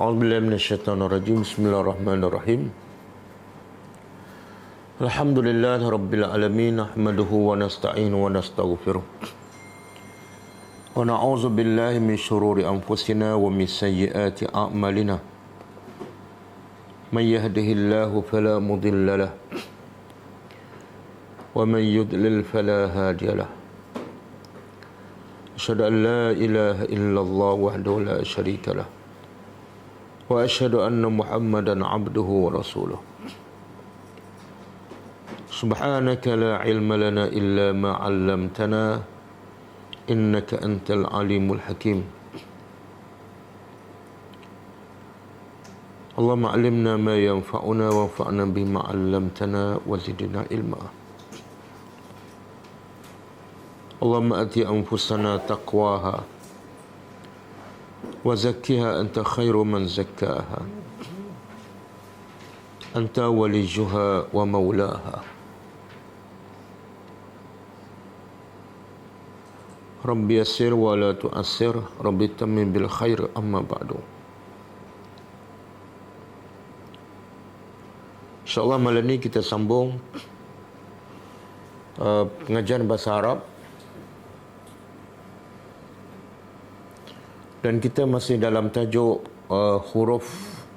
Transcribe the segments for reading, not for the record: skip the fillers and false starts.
A'udzubillahi minasyaitonirrajim. Bismillahirrahmanirrahim. Alhamdulillahi rabbil alamin, nahmaduhu wa nasta'inu wa nastaghfiruh. Wa na'udzu billahi min syururi anfusina wa min sayyiati a'malina. Man yahdihillahu fala mudilla lahu wa man yudlil fala hadiya lahu. Asyhadu an la ilaha illallah wahdahu la syarika lahu wa asyhadu anna Muhammadan abduhu wa rasuluh. Subhanaka la ilma lana illa ma 'allamtana innaka antal alimul hakim. Allahumma 'allimna ma yanfa'una wanfa'na bima 'allamtana wa zidna ilma. Allahumma ati anfusana taqwaha wa zakkiha anta khairu man zakkaha anta walijuha wa maulaha. Rabbi yassir wa la tu'assir, Rabbi tammim bil khair, amma ba'du. InsyaAllah malam ni kita sambung pengajian bahasa Arab. Dan kita masih dalam tajuk huruf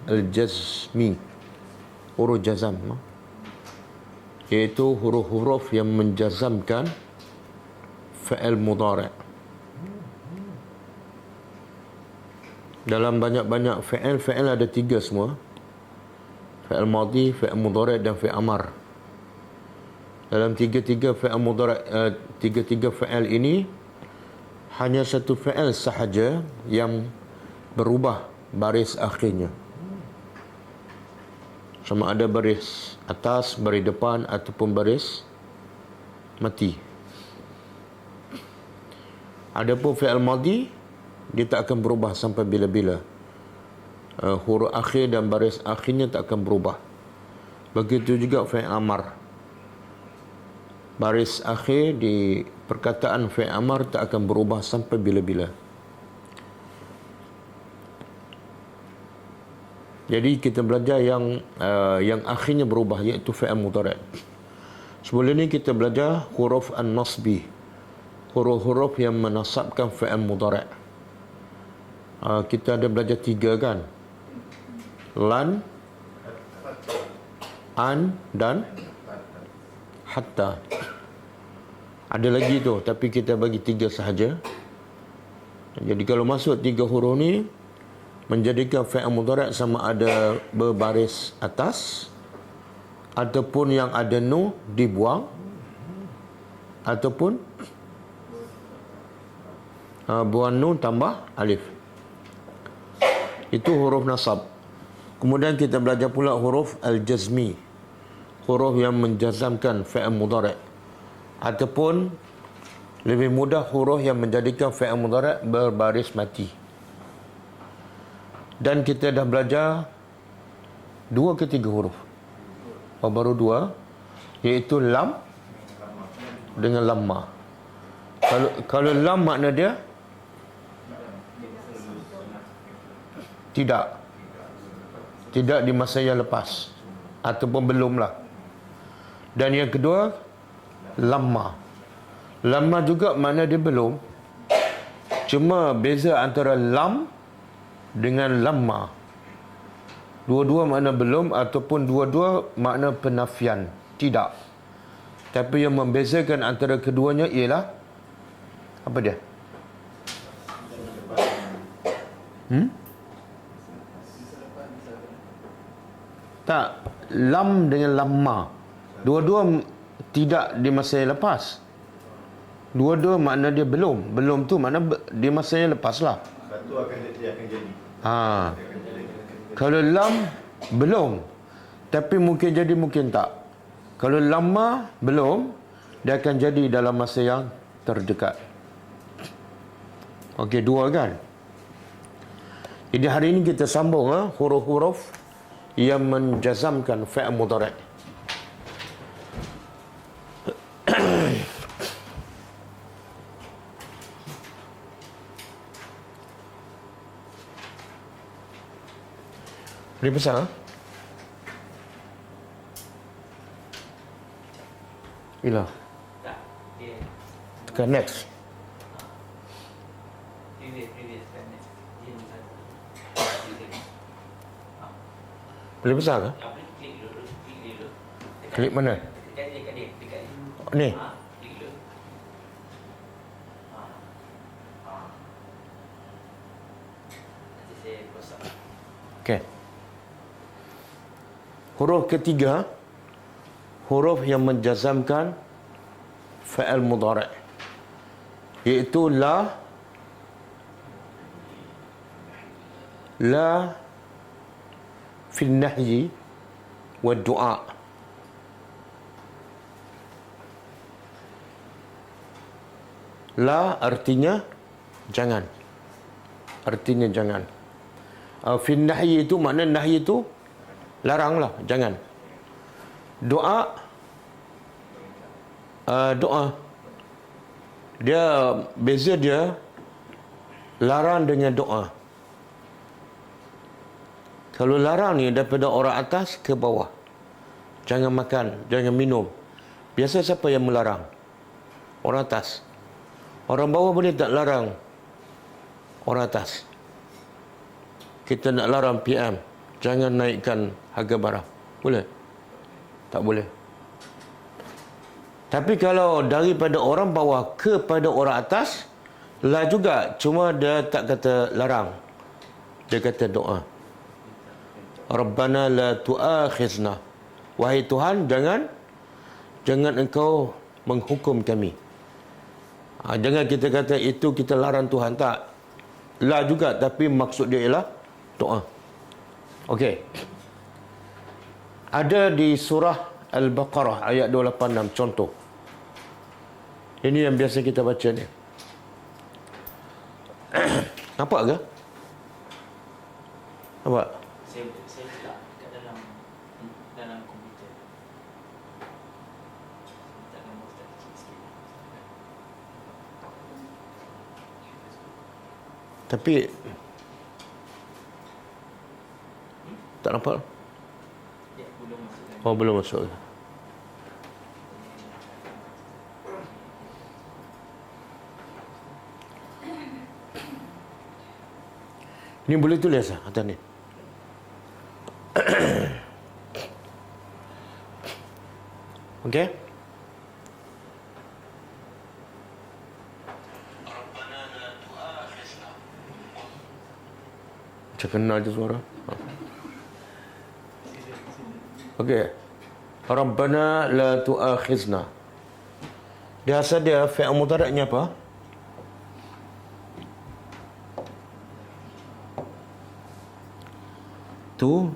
al-jazmi, huruf jazam, iaitu huruf-huruf yang menjazamkan fa'il mudhari'. Dalam banyak-banyak fa'il ada tiga semua. Fa'il madhi, fa'il mudhari' dan fa'il amar. Dalam tiga-tiga fa'il ini, hanya satu fa'il sahaja yang berubah baris akhirnya. Sama ada baris atas, baris depan ataupun baris mati. Adapun fa'il madhi, dia tak akan berubah sampai bila-bila. Huruf akhir dan baris akhirnya tak akan berubah. Begitu juga fa'il amar. Baris akhir di perkataan fi'il amar tak akan berubah sampai bila-bila. Jadi kita belajar yang akhirnya berubah, iaitu fi'il mudhari'. Sebelum ini kita belajar huruf an-nasbi, huruf-huruf yang menasabkan fi'il mudhari'. Kita ada belajar tiga kan? Lan, an dan hatta. Ada lagi tu, tapi kita bagi tiga sahaja. Jadi kalau masuk tiga huruf ni, menjadikan fi'il mudhari' sama ada berbaris atas, ataupun yang ada nun dibuang, ataupun buang nun tambah alif. Itu huruf nasab. Kemudian kita belajar pula huruf al-jazmi, huruf yang menjazamkan fi'il mudhari', ataupun lebih mudah huruf yang menjadikan fi'il mudhari' berbaris mati. Dan kita dah belajar 2 ke 3 huruf. Baru 2, iaitu lam dengan lamma. Kalau lam makna dia tidak di masa yang lepas ataupun belumlah. Dan yang kedua, lamma. Lamma juga makna dia belum. Cuma beza antara lam dengan lamma. Dua-dua makna belum ataupun dua-dua makna penafian, tidak. Tapi yang membezakan antara keduanya ialah apa dia? Tak, lam dengan lamma. Dua-dua tidak di masa yang lepas. Dua-dua makna dia belum. Belum tu makna di masa yang lepas lah. Satu akan jadi. Kalau lam, belum. Tapi mungkin jadi, mungkin tak. Kalau lama, belum. Dia akan jadi dalam masa yang terdekat. Okey, 2 kan? Jadi hari ini kita sambung huruf-huruf yang menjazamkan fi'il mudhari'. Boleh pasang? Hilang. Tak, dia Tekan next. previous kan dia bukan. Boleh pasang ke? Apa klik dulu, klik dulu. Klik mana? Dekat dia. Ni. Klik dulu. Nanti saya kosong. Okey. Huruf ketiga, huruf yang menjazamkan fa'al mudhari', iaitu la fi nahyi wa du'a. La artinya jangan. Artinya jangan. Fi nahyi itu makna nahyi itu laranglah, jangan. Doa, doa. Dia beza dia larang dengan doa. Kalau larang ni daripada orang atas ke bawah. Jangan makan, jangan minum. Biasa siapa yang melarang? Orang atas. Orang bawah boleh tak larang? Orang atas. Kita nak larang PM, jangan naikkan harga barang. Boleh? Tak boleh. Tapi kalau daripada orang bawah kepada orang atas, lah juga. Cuma dia tak kata larang. Dia kata doa. Rabbana la tu'akhizna. Wahai Tuhan, jangan engkau menghukum kami. Jangan kita kata itu kita larang Tuhan. Tak. La juga, tapi maksud dia ialah doa. Okey. Ada di surah Al-Baqarah ayat 286 contoh. Ini yang biasa kita baca ni. Nampak ke? Nampak? Saya letak kat dalam komputer. Tak nombor tak kecil sikit. Tapi tak nampak. Ya, belum masuk lagi. Oh, belum masuk. Ini boleh tulis lah atas ni. Okey. Macam kenal je suara. Okey. Rabbana la tu'akhizna. Dia asal dia fi'il mudhari'nya apa? Tu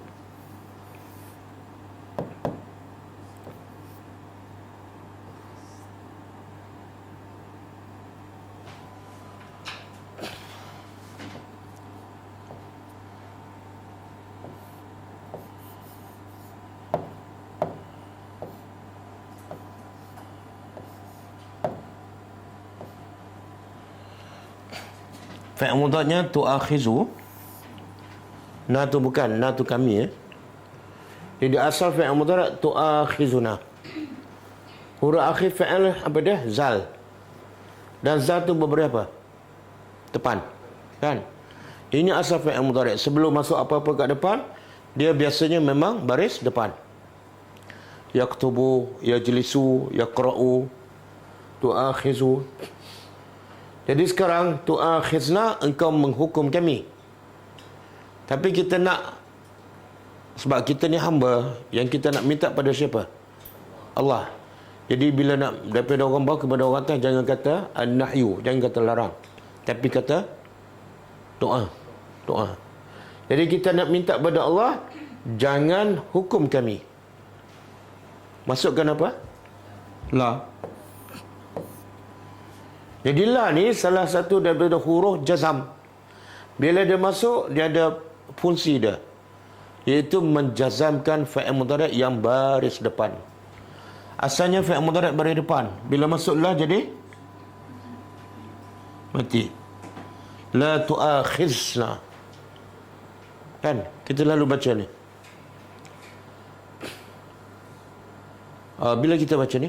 fi'il mudhari'nya tu'akhizu. Na tu bukan, na tu kami. Jadi asal fi'il mudhari' tu'akhizuna. Huruf akhir fi'il apa dia? Zal. Dan zal tu beberapa? Depan. Kan? Ini asal fi'il mudhari'. Sebelum masuk apa-apa kat depan, dia biasanya memang baris depan. Yaktubu, yajlisu, yaqra'u, tu'akhizu. Jadi sekarang tu'akhizna, engkau menghukum kami. Tapi kita nak, sebab kita ni hamba, yang kita nak minta pada siapa? Allah. Jadi bila nak daripada orang bawah kepada orang atas, jangan kata an-nahyu, jangan kata larang. Tapi kata doa. Doa. Jadi kita nak minta pada Allah, jangan hukum kami. Masukkan apa? La. Jadi la ni salah satu daripada huruf jazam. Bila dia masuk, dia ada fungsi dia, iaitu menjazamkan fi'il mudhari' yang baris depan. Asalnya fi'il mudhari' baris depan, bila masuk la jadi mati. La tu'akhizna. Kan? Kita lalu baca ni. Bila kita baca ni?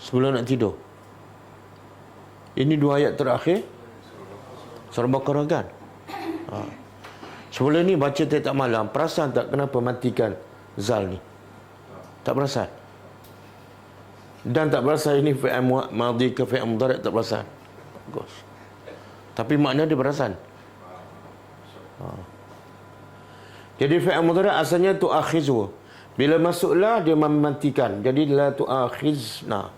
Sebelum nak tidur. Ini 2 ayat terakhir surah Baqarah kan? Sebelum ni baca tiap malam. Perasan tak kenapa matikan Zal ni? Tak perasan. Dan tak perasan ini fi'il madhi ke fi'il mudhari', tak perasan. Bagus. Tapi makna dia perasan. Jadi fi'il mudhari' asalnya tu'akhizu. Bila masuklah dia mematikan. Jadi la tu'akhizna.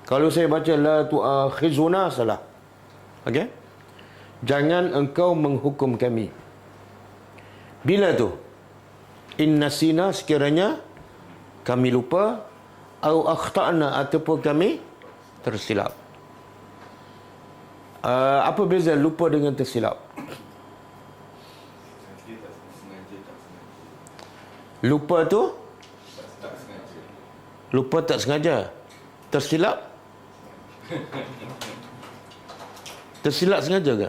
Kalau saya baca la tu'akhizuna, salah. Okey? Jangan engkau menghukum kami. Bila tu? Inna sina, sekiranya kami lupa, au akhta'na, ataupun kami tersilap. Apa beza lupa dengan tersilap? Lupa tu lupa tak sengaja. Tersilap? Tersilap sengaja ke?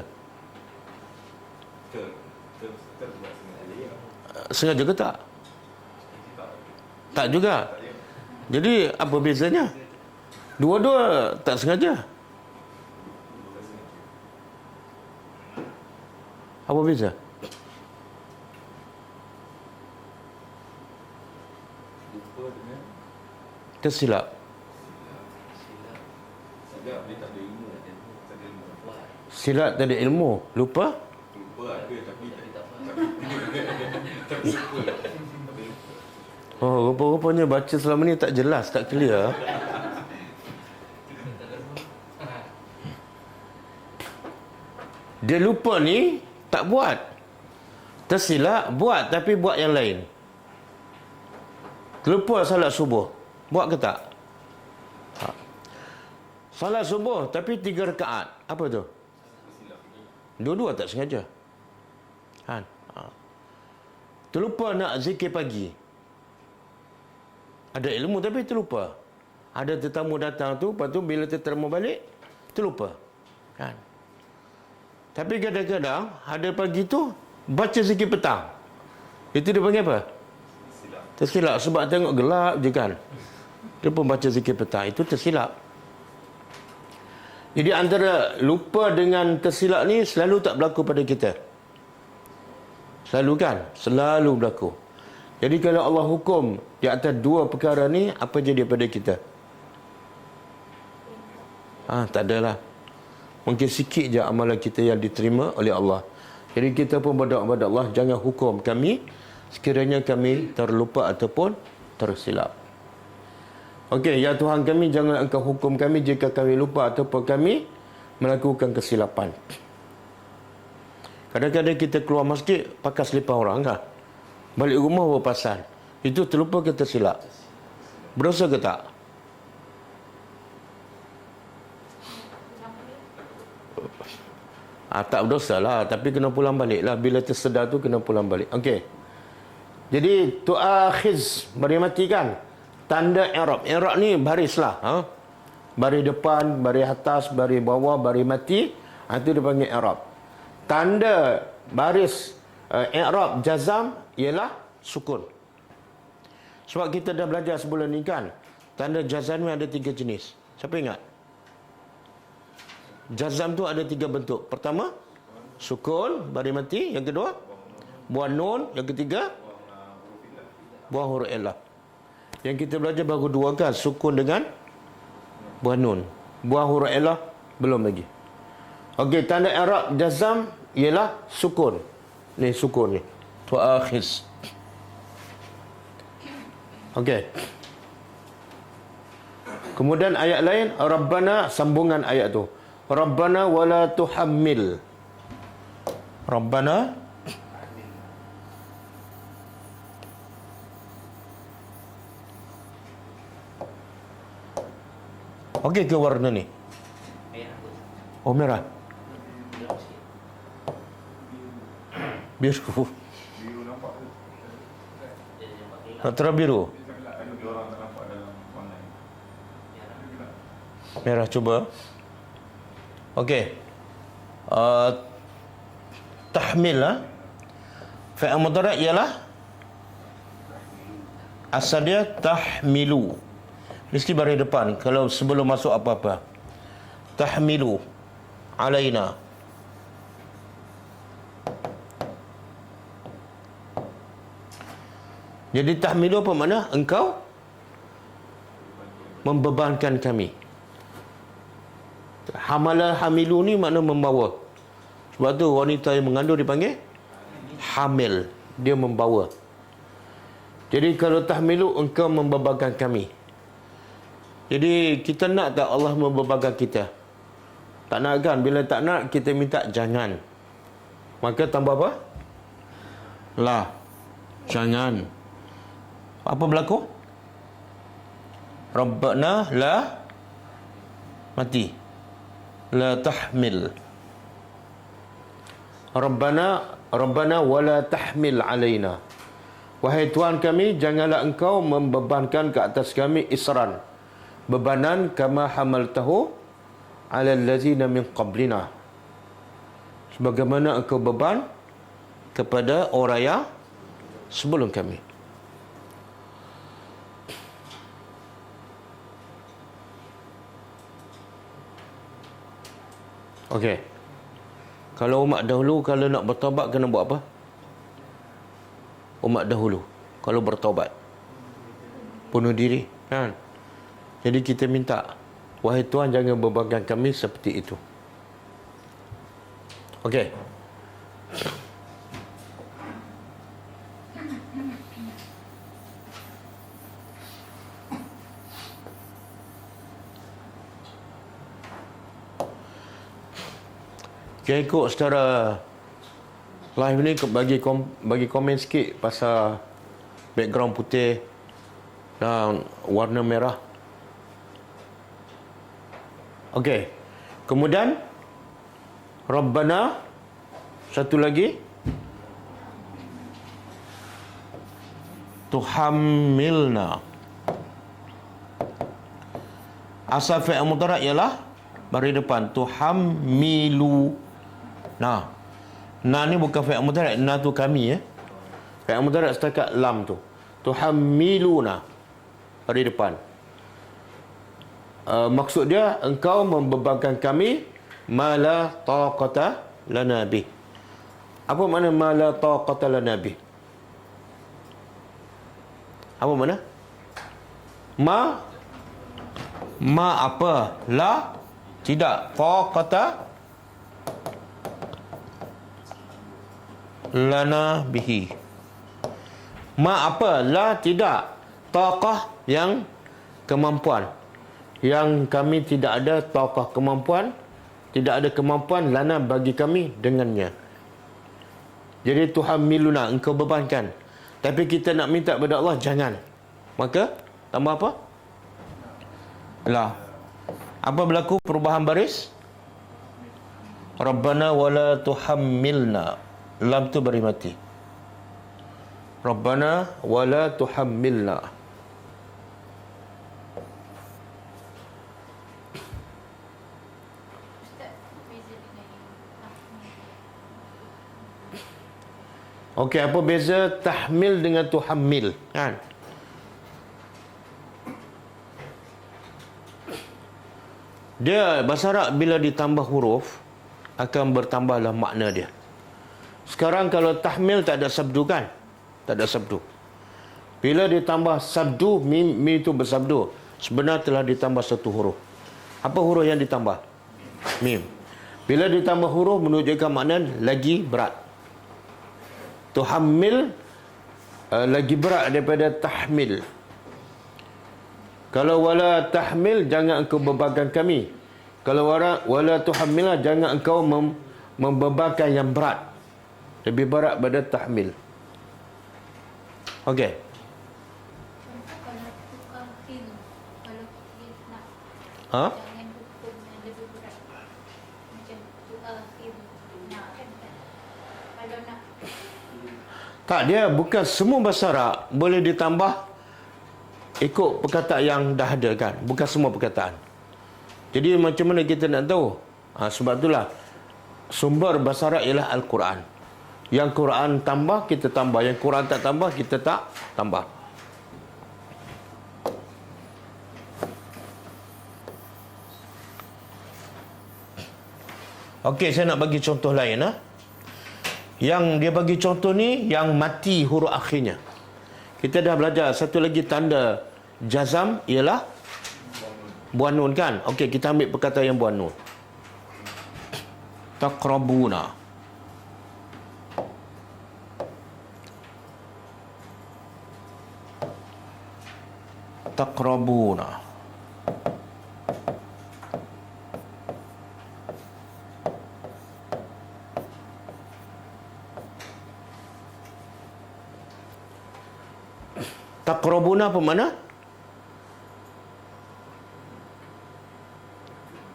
Sengaja ke tak? Tak juga. Jadi apa bezanya? Dua-dua tak sengaja. Apa beza? Tersilap. Silap tak ada ilmu. Lupa? Oh, rupa-rupanya baca selama ni tak jelas, tak clear. Dia lupa ni tak buat. Tersilap buat, tapi buat yang lain. Lupa salat subuh, buat ke tak? Salat subuh tapi 3 rakaat. Apa tu? Dua-dua tak sengaja. Kan? Terlupa nak zikir pagi. Ada ilmu tapi terlupa. Ada tetamu datang tu, lepas tu bila tetamu balik, terlupa. Kan? Tapi kadang-kadang ada pagi tu baca zikir petang. Itu dia panggil apa? Tersilap. Sebab tengok gelap je kan. Dia pun baca zikir petang. Itu tersilap. Jadi antara lupa dengan tersilap ni selalu tak berlaku pada kita. Selalu kan? Selalu berlaku. Jadi kalau Allah hukum di atas 2 perkara ni, apa jadi pada kita? Tak adalah. Mungkin sikit je amalan kita yang diterima oleh Allah. Jadi kita pun berdoa kepada Allah, jangan hukum kami sekiranya kami terlupa ataupun tersilap. Okey, ya Tuhan kami, jangan engkau hukum kami jika kami lupa ataupun kami melakukan kesilapan. Kadang-kadang kita keluar masjid pakai selipar orang kan? Balik rumah berpasan. Itu terlupa ke tersilap? Berdosa ke tak? Tak berdosa lah. Tapi kena pulang balik lah. Bila tersedar tu kena pulang balik. Okey. Jadi tu'akhiz, bari mati kan? Tanda i'rab. I'rab ni baris lah. Baris depan, baris atas, baris bawah, baris mati. Itu dia panggil i'rab. Tanda baris i'rab jazam ialah sukun. Sebab kita dah belajar sebelum ni kan, tanda jazam ni ada 3 jenis. Siapa ingat? Jazam tu ada 3 bentuk. Pertama, sukun, baris mati. Yang kedua, buah nun. Yang ketiga, buah huruf illah. Yang kita belajar baru 2 kan, sukun dengan buah nun. Buah huruf illah belum lagi. Okey, tanda i'rab jazam ialah sukun. Ni sukun ni. Tu'akhiz. Okey. Kemudian ayat lain, Rabbana, sambungan ayat tu. Rabbana wala tuhammil. Rabbana okey ke warna ni? Merah. Oh, merah. Gelap sikit. Biru. Dia nampak gelap. Nak terang biru. Merah cuba. Okey. Tahmil lah. Fi'il mudhari' ialah Asal dia tahmilu. Mesti baris depan kalau sebelum masuk apa-apa. Tahmilu alaina. Jadi tahmilu apa makna? Engkau membebankan kami. Hamala hamilu ni makna membawa. Sebab tu wanita yang mengandung dipanggil hamil. Dia membawa. Jadi kalau tahmilu, engkau membebankan kami. Jadi kita nak tak Allah membebankan kita? Tak nak kan? Bila tak nak, kita minta jangan. Maka tambah apa? La. Jangan. Apa berlaku? Rabbana la mati. La tahmil. Rabbana wala tahmil alaina. Wahai Tuhan kami, janganlah engkau membebankan ke atas kami isran. Bebanan kama hamaltahu ala allazina min qablina. Sebagaimana engkau beban kepada orang yang sebelum kami. Okey. Kalau umat dahulu kalau nak bertaubat kena buat apa? Umat dahulu kalau bertaubat bunuh diri, kan? Jadi kita minta, wahai Tuhan jangan bebankan kami seperti itu. Okey. Kita ikut secara live ni bagi komen sikit pasal background putih dan warna merah. Okey. Kemudian Rabbana, satu lagi, tuhammilna. Asal fi'il mudhari' ialah baris depan tuhammilu. Nah ni bukan fi'il mudhari', na tu kami, fi'il mudhari' setakat lam tu. Tuhammiluna, baris depan. Maksud dia, engkau membebankan kami ma la taqata lana bih. Apa makna ma la taqata lana bih? Apa makna? Ma apa? La tidak. Taqata lana bihi. Ma apa? La tidak. Taqah yang kemampuan. Yang kami tidak ada taqah kemampuan, tidak ada kemampuan lana bagi kami dengannya. Jadi tuhammiluna, engkau bebankan. Tapi kita nak minta kepada Allah, jangan. Maka tambah apa? La. Apa berlaku perubahan baris? Rabbana wala tuhammilna. Lam tu baris mati. Rabbana wala tuhammilna. Okey, apa beza tahmil dengan tuhammil? Kan? Dia bahasa Arab bila ditambah huruf akan bertambahlah makna dia. Sekarang kalau tahmil tak ada sabdu kan? Tak ada sabdu. Bila ditambah sabdu, mim itu bersabdu. Sebenarnya telah ditambah satu huruf. Apa huruf yang ditambah? Mim. Bila ditambah huruf menunjukkan makna lagi berat. Tuhammil lagi berat daripada tahmil. Kalau wala tahmil, jangan engkau bebankan kami. Kalau wala tuhammil, jangan engkau membebankan yang berat. Lebih berat pada tahmil. Okey. Ha? Tak, dia bukan semua bahasa Arab boleh ditambah ikut perkataan yang dah ada kan. Bukan semua perkataan. Jadi macam mana kita nak tahu? Sebab itulah sumber bahasa Arab ialah Al-Quran. Yang Quran tambah, kita tambah. Yang Quran tak tambah, kita tak tambah. Okey, saya nak bagi contoh lain. Yang dia bagi contoh ni, yang mati huruf akhirnya. Kita dah belajar satu lagi tanda jazam ialah buah nun kan? Okey, kita ambil perkataan yang buah nun. Taqrabuna. Taqrabuna. Taqrabuna apa makna?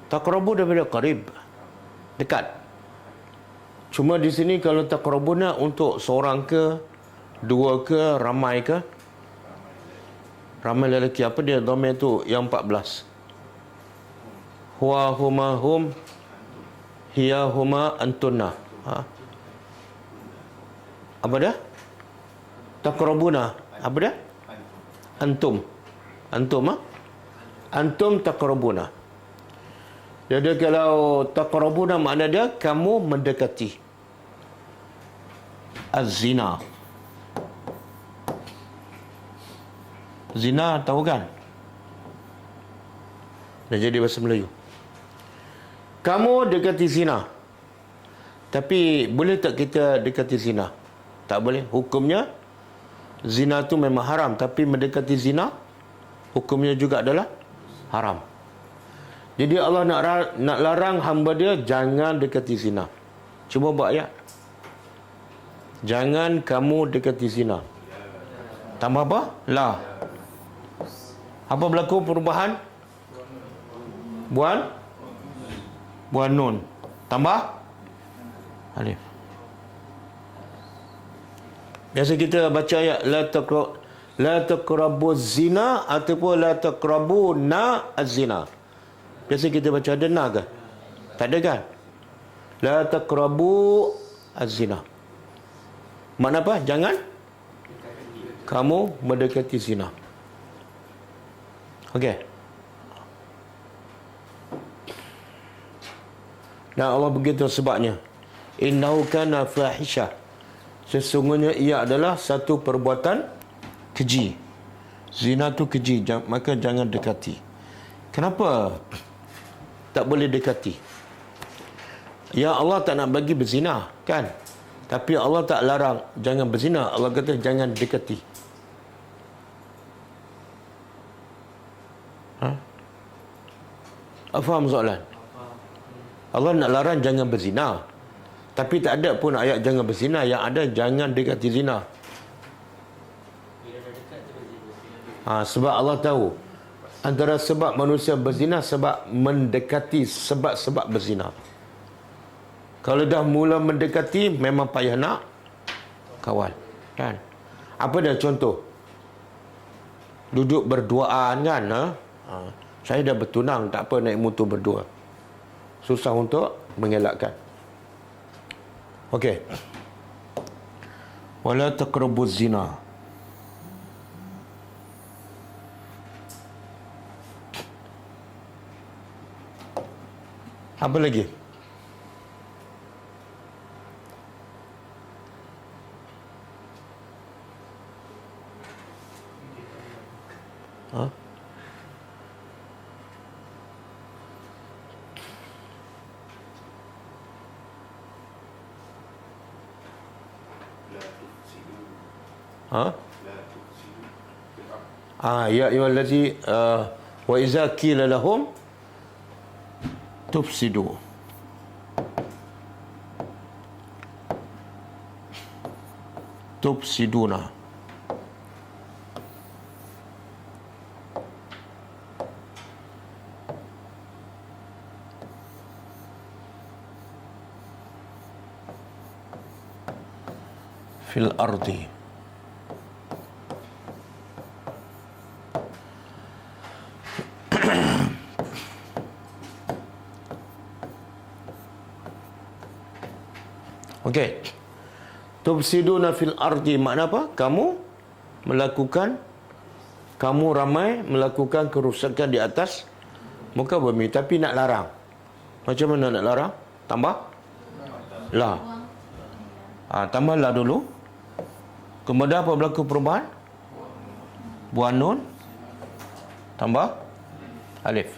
Taqrabu daripada qarib. Dekat. Cuma di sini kalau taqrabuna untuk seorang ke, dua ke, ramai ke? Ramai lelaki. Apa dia dhamir tu yang 14? Huwa huma hum hiya huma antunna. Apa dia? Taqrabuna. Apa dia? Antum. Antum Antum taqrabuna. Jadi kalau taqrabuna makna dia kamu mendekati. Az-zina. Zina tahu kan? Dah jadi bahasa Melayu. Kamu dekati zina. Tapi boleh tak kita dekati zina? Tak boleh. Hukumnya zina tu memang haram, tapi mendekati zina hukumnya juga adalah haram. Jadi Allah nak larang hamba dia jangan dekati zina. Cuba buat ayat. Jangan kamu dekati zina. Tambah apa? La. Apa berlaku perubahan? Buan nun. Tambah alif. Biasa kita baca ayat la taqrabu zina ataupun la taqrabu na az-zina. Biasa kita baca ada na ke? Tak ada kan? La taqrabu az-zina. Makna apa? Jangan kamu mendekati zina. Okey. Dan Allah begitu sebabnya. Innahu kana fahisha. Sesungguhnya ia adalah satu perbuatan keji. Zina tu keji, maka jangan dekati. Kenapa tak boleh dekati? Ya Allah tak nak bagi berzina, kan? Tapi Allah tak larang jangan berzina. Allah kata jangan dekati. Faham soalan? Allah nak larang jangan berzina. Tapi tak ada pun ayat jangan berzina. Yang ada jangan dekati zina. Sebab Allah tahu antara sebab manusia berzina sebab mendekati sebab-sebab berzina. Kalau dah mula mendekati memang payah nak kawal, kan? Apa dah contoh? Duduk berduaan kan? Saya dah bertunang, tak apa naik motor berdua. Susah untuk mengelakkan. Okey. Wala taqrabuz zina. Apa lagi? Ya ayyuhallazi wa iza qila lahum tufsidu. Tufsiduna. Fil ardi. Okey. Tufsiduna fil ardi makna apa? Kamu ramai melakukan kerusakan di atas muka bumi, tapi nak larang. Macam mana nak larang? Tambah la. Tambah la dulu. Kemudian apa berlaku perubahan? Buang nun. Tambah alif.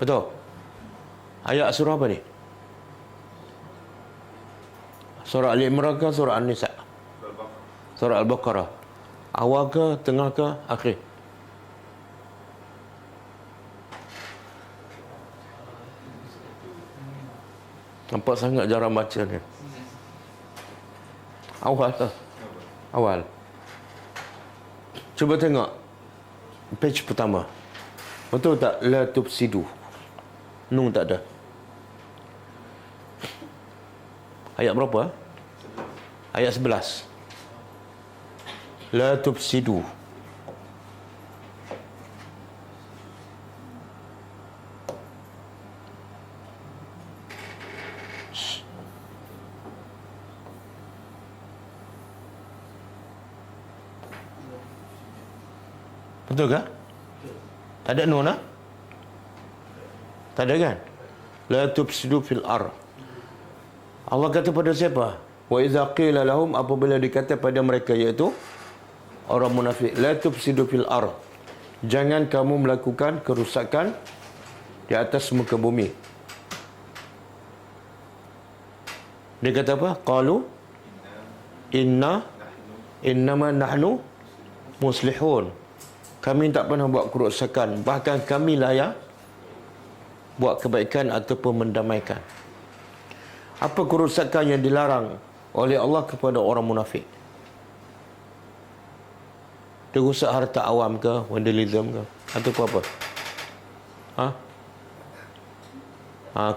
Betul? Ayat surah apa ni? Surah Al-Imran ke surah An-Nisa? Surah Al-Baqarah. Awal ke, tengah ke, akhir? Nampak sangat jarang baca ni. Awal ke? Awal. Cuba tengok page pertama. Betul tak? La tufsidu. Nun tak ada. Ayat berapa? Ayat 11. La tufsidu. Betul ke? Tak ada nun lah? Tak ada kan? La tufsidu fil ar. Allah kata pada siapa? Wa iza qila lahum, apabila dikata pada mereka, iaitu orang munafik, la tufsidu fil ar. Jangan kamu melakukan kerusakan di atas muka bumi. Dia kata apa? Qalu innama nahnu muslihun. Kami tak pernah buat kerosakan, bahkan kamilah yang buat kebaikan ataupun mendamaikan. Apa kerosakan yang dilarang oleh Allah kepada orang munafik? Dia rusak harta awam ke, vandalism ke, ataupun apa?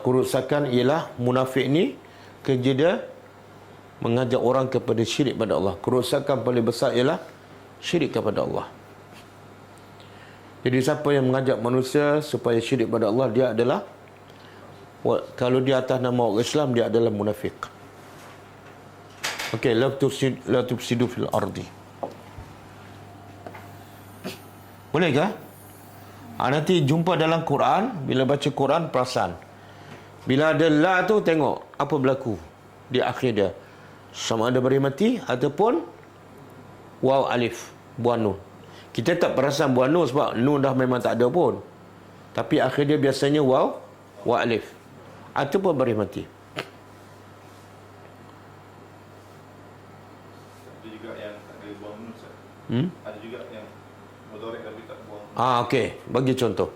Kerosakan ialah munafik ni kerja dia mengajak orang kepada syirik pada Allah. Kerosakan paling besar ialah syirik kepada Allah. Jadi siapa yang mengajak manusia supaya syirik pada Allah, dia adalah, kalau dia atas nama orang Islam, dia adalah munafik. Okey, la tufsidu fil ardi. Boleh ke? Nanti jumpa dalam Quran, bila baca Quran perasan. Bila ada la tu, tengok apa berlaku di akhir dia. Sama ada beri mati ataupun waw alif, buang nun. Kita tak perasan buang nun sebab nun dah memang tak ada pun. Tapi akhir dia biasanya waw alif ataupun beri mati. Ada juga yang tak ada buang nun, Ustaz. Ada juga yang mudhari' tapi tak buang. Okey, bagi contoh.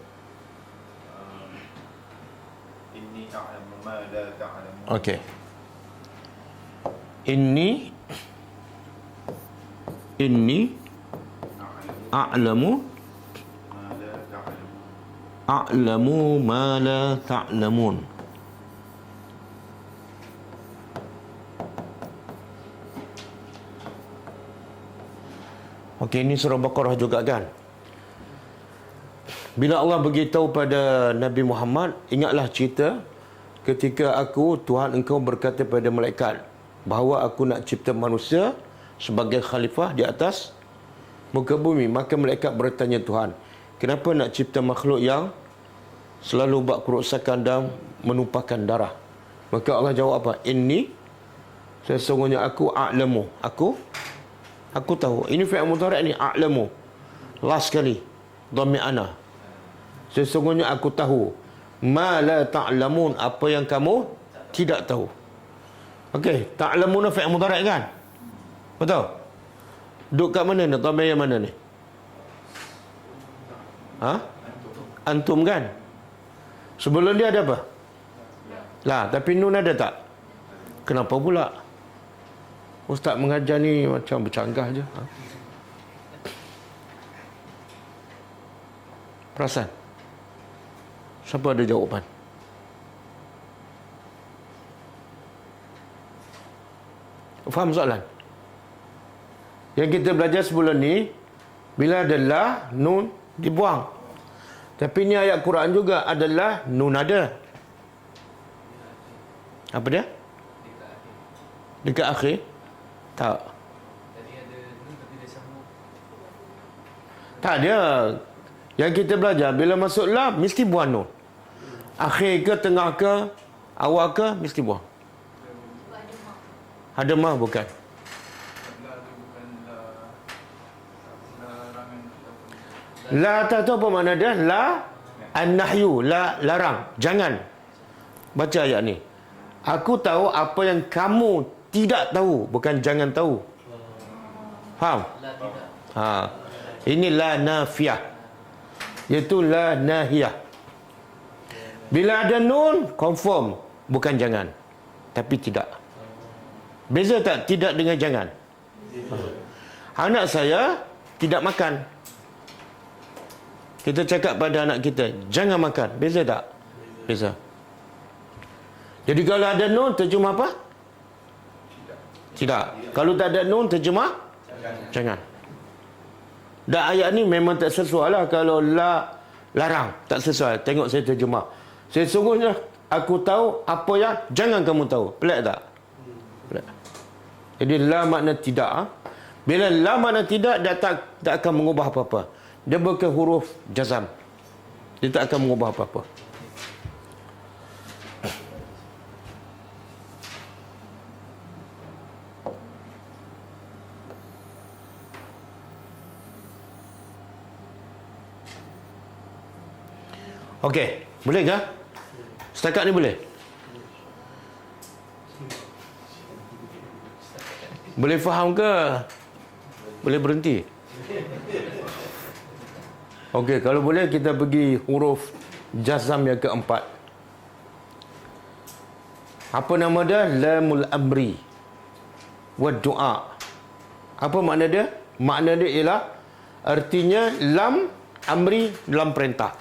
Inni a'lamu ma la ta'lamun. Okey. Inni a'lamu Ma la ta'lamun. a'lamu ma la ta'lamun. Okey, ini surah Baqarah juga kan? Bila Allah beritahu pada Nabi Muhammad, ingatlah cerita ketika aku, Tuhan engkau, berkata pada malaikat bahawa aku nak cipta manusia sebagai khalifah di atas muka bumi. Maka malaikat bertanya, Tuhan, kenapa nak cipta makhluk yang selalu buat kerosakan dan menumpahkan darah? Maka Allah jawab apa? Inni, sesungguhnya aku, a'lamu, aku tahu. Ini fi'il mudhari' ni, a'lamu. Last sekali, dhamir ana. Sesungguhnya aku tahu. Ma la ta'lamun, apa yang kamu tidak tahu. Okey, ta'lamuna fi'il mudhari' kan? Betul? Duduk kat mana ni? Dhamir yang mana ni? Antum kan? Sebelum dia ada apa? Lah, tapi nun ada tak? Kenapa pula? Ustaz mengajar ni macam bercanggah je. Perasan? Siapa ada jawapan? Faham soalan? Yang kita belajar sebelum ni, bila ada la, nun dibuang. Tapi ni ayat Quran juga adalah nun ada. Apa dia? Dekat akhir? Tak. Tak ada. Yang kita belajar, bila masuk la, mesti buang nun. Akhir ke, tengah ke, Awal ke mesti buang? Hadamah bukan. La tak tahu apa makna dia. La an-nahyu, la larang, jangan. Baca ayat ni. Aku tahu apa yang kamu tidak tahu, bukan jangan tahu. Faham? La tidak. Ha. Ini la nafiyah. Iaitu la nahiyah. Bila ada nun, confirm, bukan jangan. Tapi tidak. Beza tak tidak dengan jangan? Anak saya tidak makan. Kita cakap pada anak kita, jangan makan. Beza tak? Beza. Jadi kalau ada nun, terjemah apa? Tidak. Kalau tak ada nun, terjemah? Jangan. Dan ayat ni memang tak sesuai lah. Kalau la larang, tak sesuai. Tengok saya terjemah. Sesungguhnya aku tahu apa yang jangan kamu tahu. Pelik tak? Pelik. Jadi la makna tidak. Ha? Bila la makna tidak, dia tak akan mengubah apa-apa. Dia bukan huruf jazam. Dia tak akan mengubah apa-apa. Okey, boleh ke? Setakat ni boleh? Boleh faham ke? Boleh berhenti? Okey, kalau boleh kita pergi huruf jazam yang keempat. Apa nama dia? Lamul amri wa du'a. Apa makna dia? Makna dia ialah artinya lam amri, lam perintah.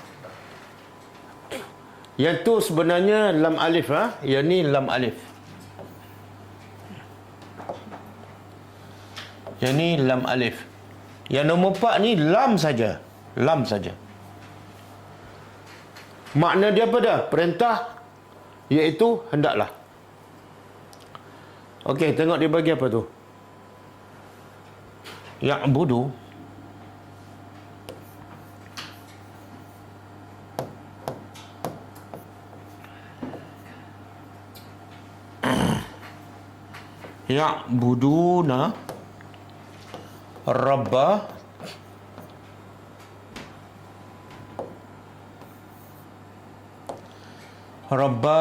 Yang tu sebenarnya lam alif lah. Yang ni lam alif. Yang ni lam alif. Yang nombor 4 ni lam saja. Lam saja. Makna dia apa dah? Perintah, iaitu hendaklah. Okey, tengok dia bagi apa tu? Ya'budu. Ya'buduna Rabba Rabba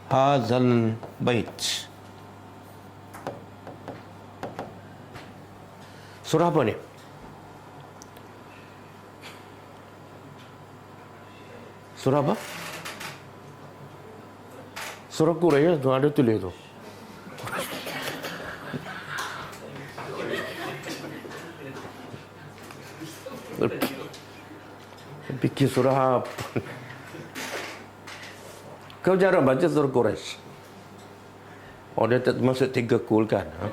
Hazal Bait. Surah apa ni? Surah apa? Surah Quraisy tu ada tulis tu. Fikir surah apa? Kau jarang baca surah Quraisy. Oh, dia tak masuk 3 kul kan? Ha?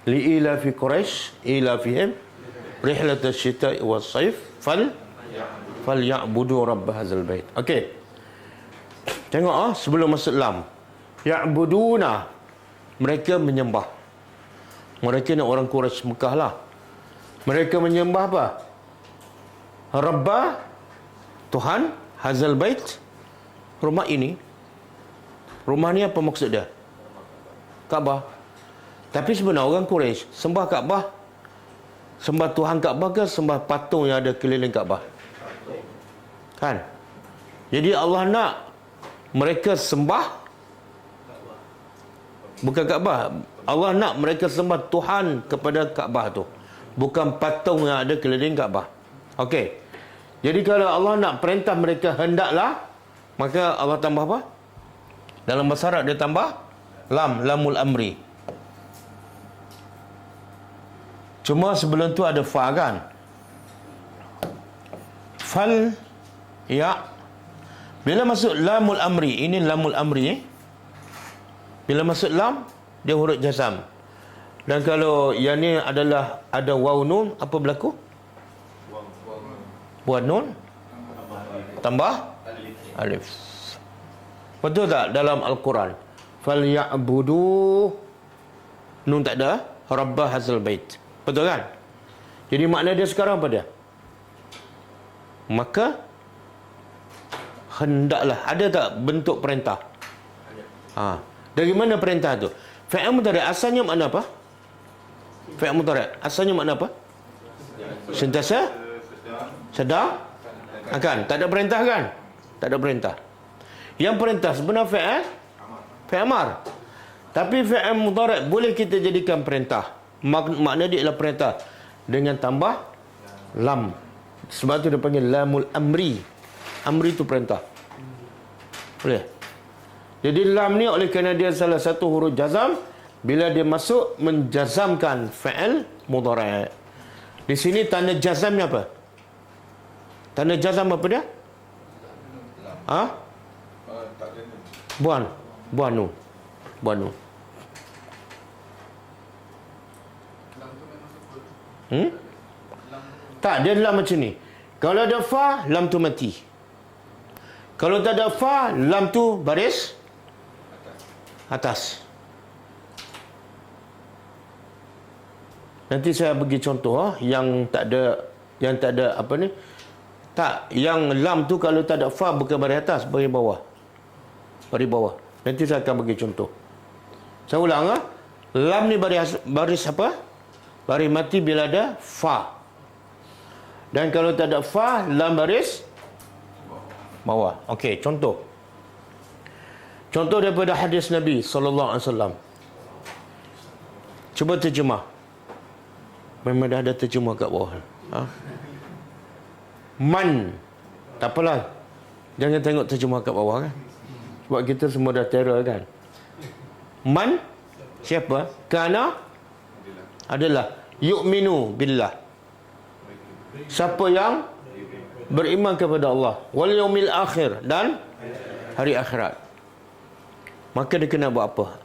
Li ila fi Quraisy ila fihim rihlat asy-syita'i was-sayf fal ya'budu rabb hadzal bait. Okey. Tengok sebelum masuk lam. Ya'buduna, mereka menyembah. Mereka ni orang Quraisy Mekah lah. Mereka menyembah apa? Rabba, Tuhan, hazal bait, rumah ini. Rumah ni apa maksud dia? Kaabah. Tapi sebenarnya orang Quraisy sembah Kaabah, sembah Tuhan Kaabah ke sembah patung yang ada keliling Kaabah? Kan? Jadi Allah nak mereka sembah bukan Kaabah. Allah nak mereka sembah Tuhan kepada Kaabah tu, bukan patung yang ada keliling Kaabah. Okey. Jadi kalau Allah nak perintah mereka hendaklah, maka Allah tambah apa? Dalam bahasa Arab dia tambah lam, lamul amri. Cuma sebelum tu ada fa kan? Fal ya. Bila masuk lamul amri, ini lamul amri. Bila masuk lam, dia huruf jazam. Dan kalau yang ni adalah ada waw nun, apa berlaku? Buat nun, tambah alif. Betul tak dalam Al-Quran? Falya'budu, nun tak ada, Rabbah hazal bait. Betul kan? Jadi makna dia sekarang apa dia? Maka hendaklah. Ada tak bentuk perintah? Dari mana perintah tu? Fi'il mudhari' asalnya makna apa? Fi'il mudhari' asalnya makna apa? Sentiasa sedang akan. Tak ada perintah kan? Tak ada perintah. Yang perintah sebenarnya fi'il amar. Tapi fi'il mudhari' boleh kita jadikan perintah. Makna dia ialah perintah dengan tambah lam. Sebab tu dia panggil lamul amri. Amri itu perintah. Boleh. Jadi lam ni oleh kerana dia salah satu huruf jazam, bila dia masuk menjazamkan fi'il mudhari'. Di sini tanda jazamnya apa? Tanda jazam apa dia? Tak ada. Buan nun. Tak, dia lam macam ni. Kalau ada fa, lam tu mati. Kalau tak ada fa, lam tu baris atas. Nanti saya bagi contoh yang tak ada apa ni? Tak, yang lam tu kalau tak ada fa bukan baris atas, baris bawah. Baris bawah. Nanti saya akan bagi contoh. Saya ulang lam ni baris apa? Baris mati bila ada fa. Dan kalau tak ada fa, lam baris bawah. Okey, contoh. Contoh daripada hadis Nabi sallallahu alaihi wasallam. Cuba terjemah. Memang dah ada terjemah kat bawah. Man. Tak apalah. Jangan tengok terjemah kat bawah kan. Sebab kita semua dah terror kan. Man siapa? Kana adalah yu'minu billah. Siapa yang beriman kepada Allah wal yaumil akhir dan hari akhirat. Maka dia kena buat apa?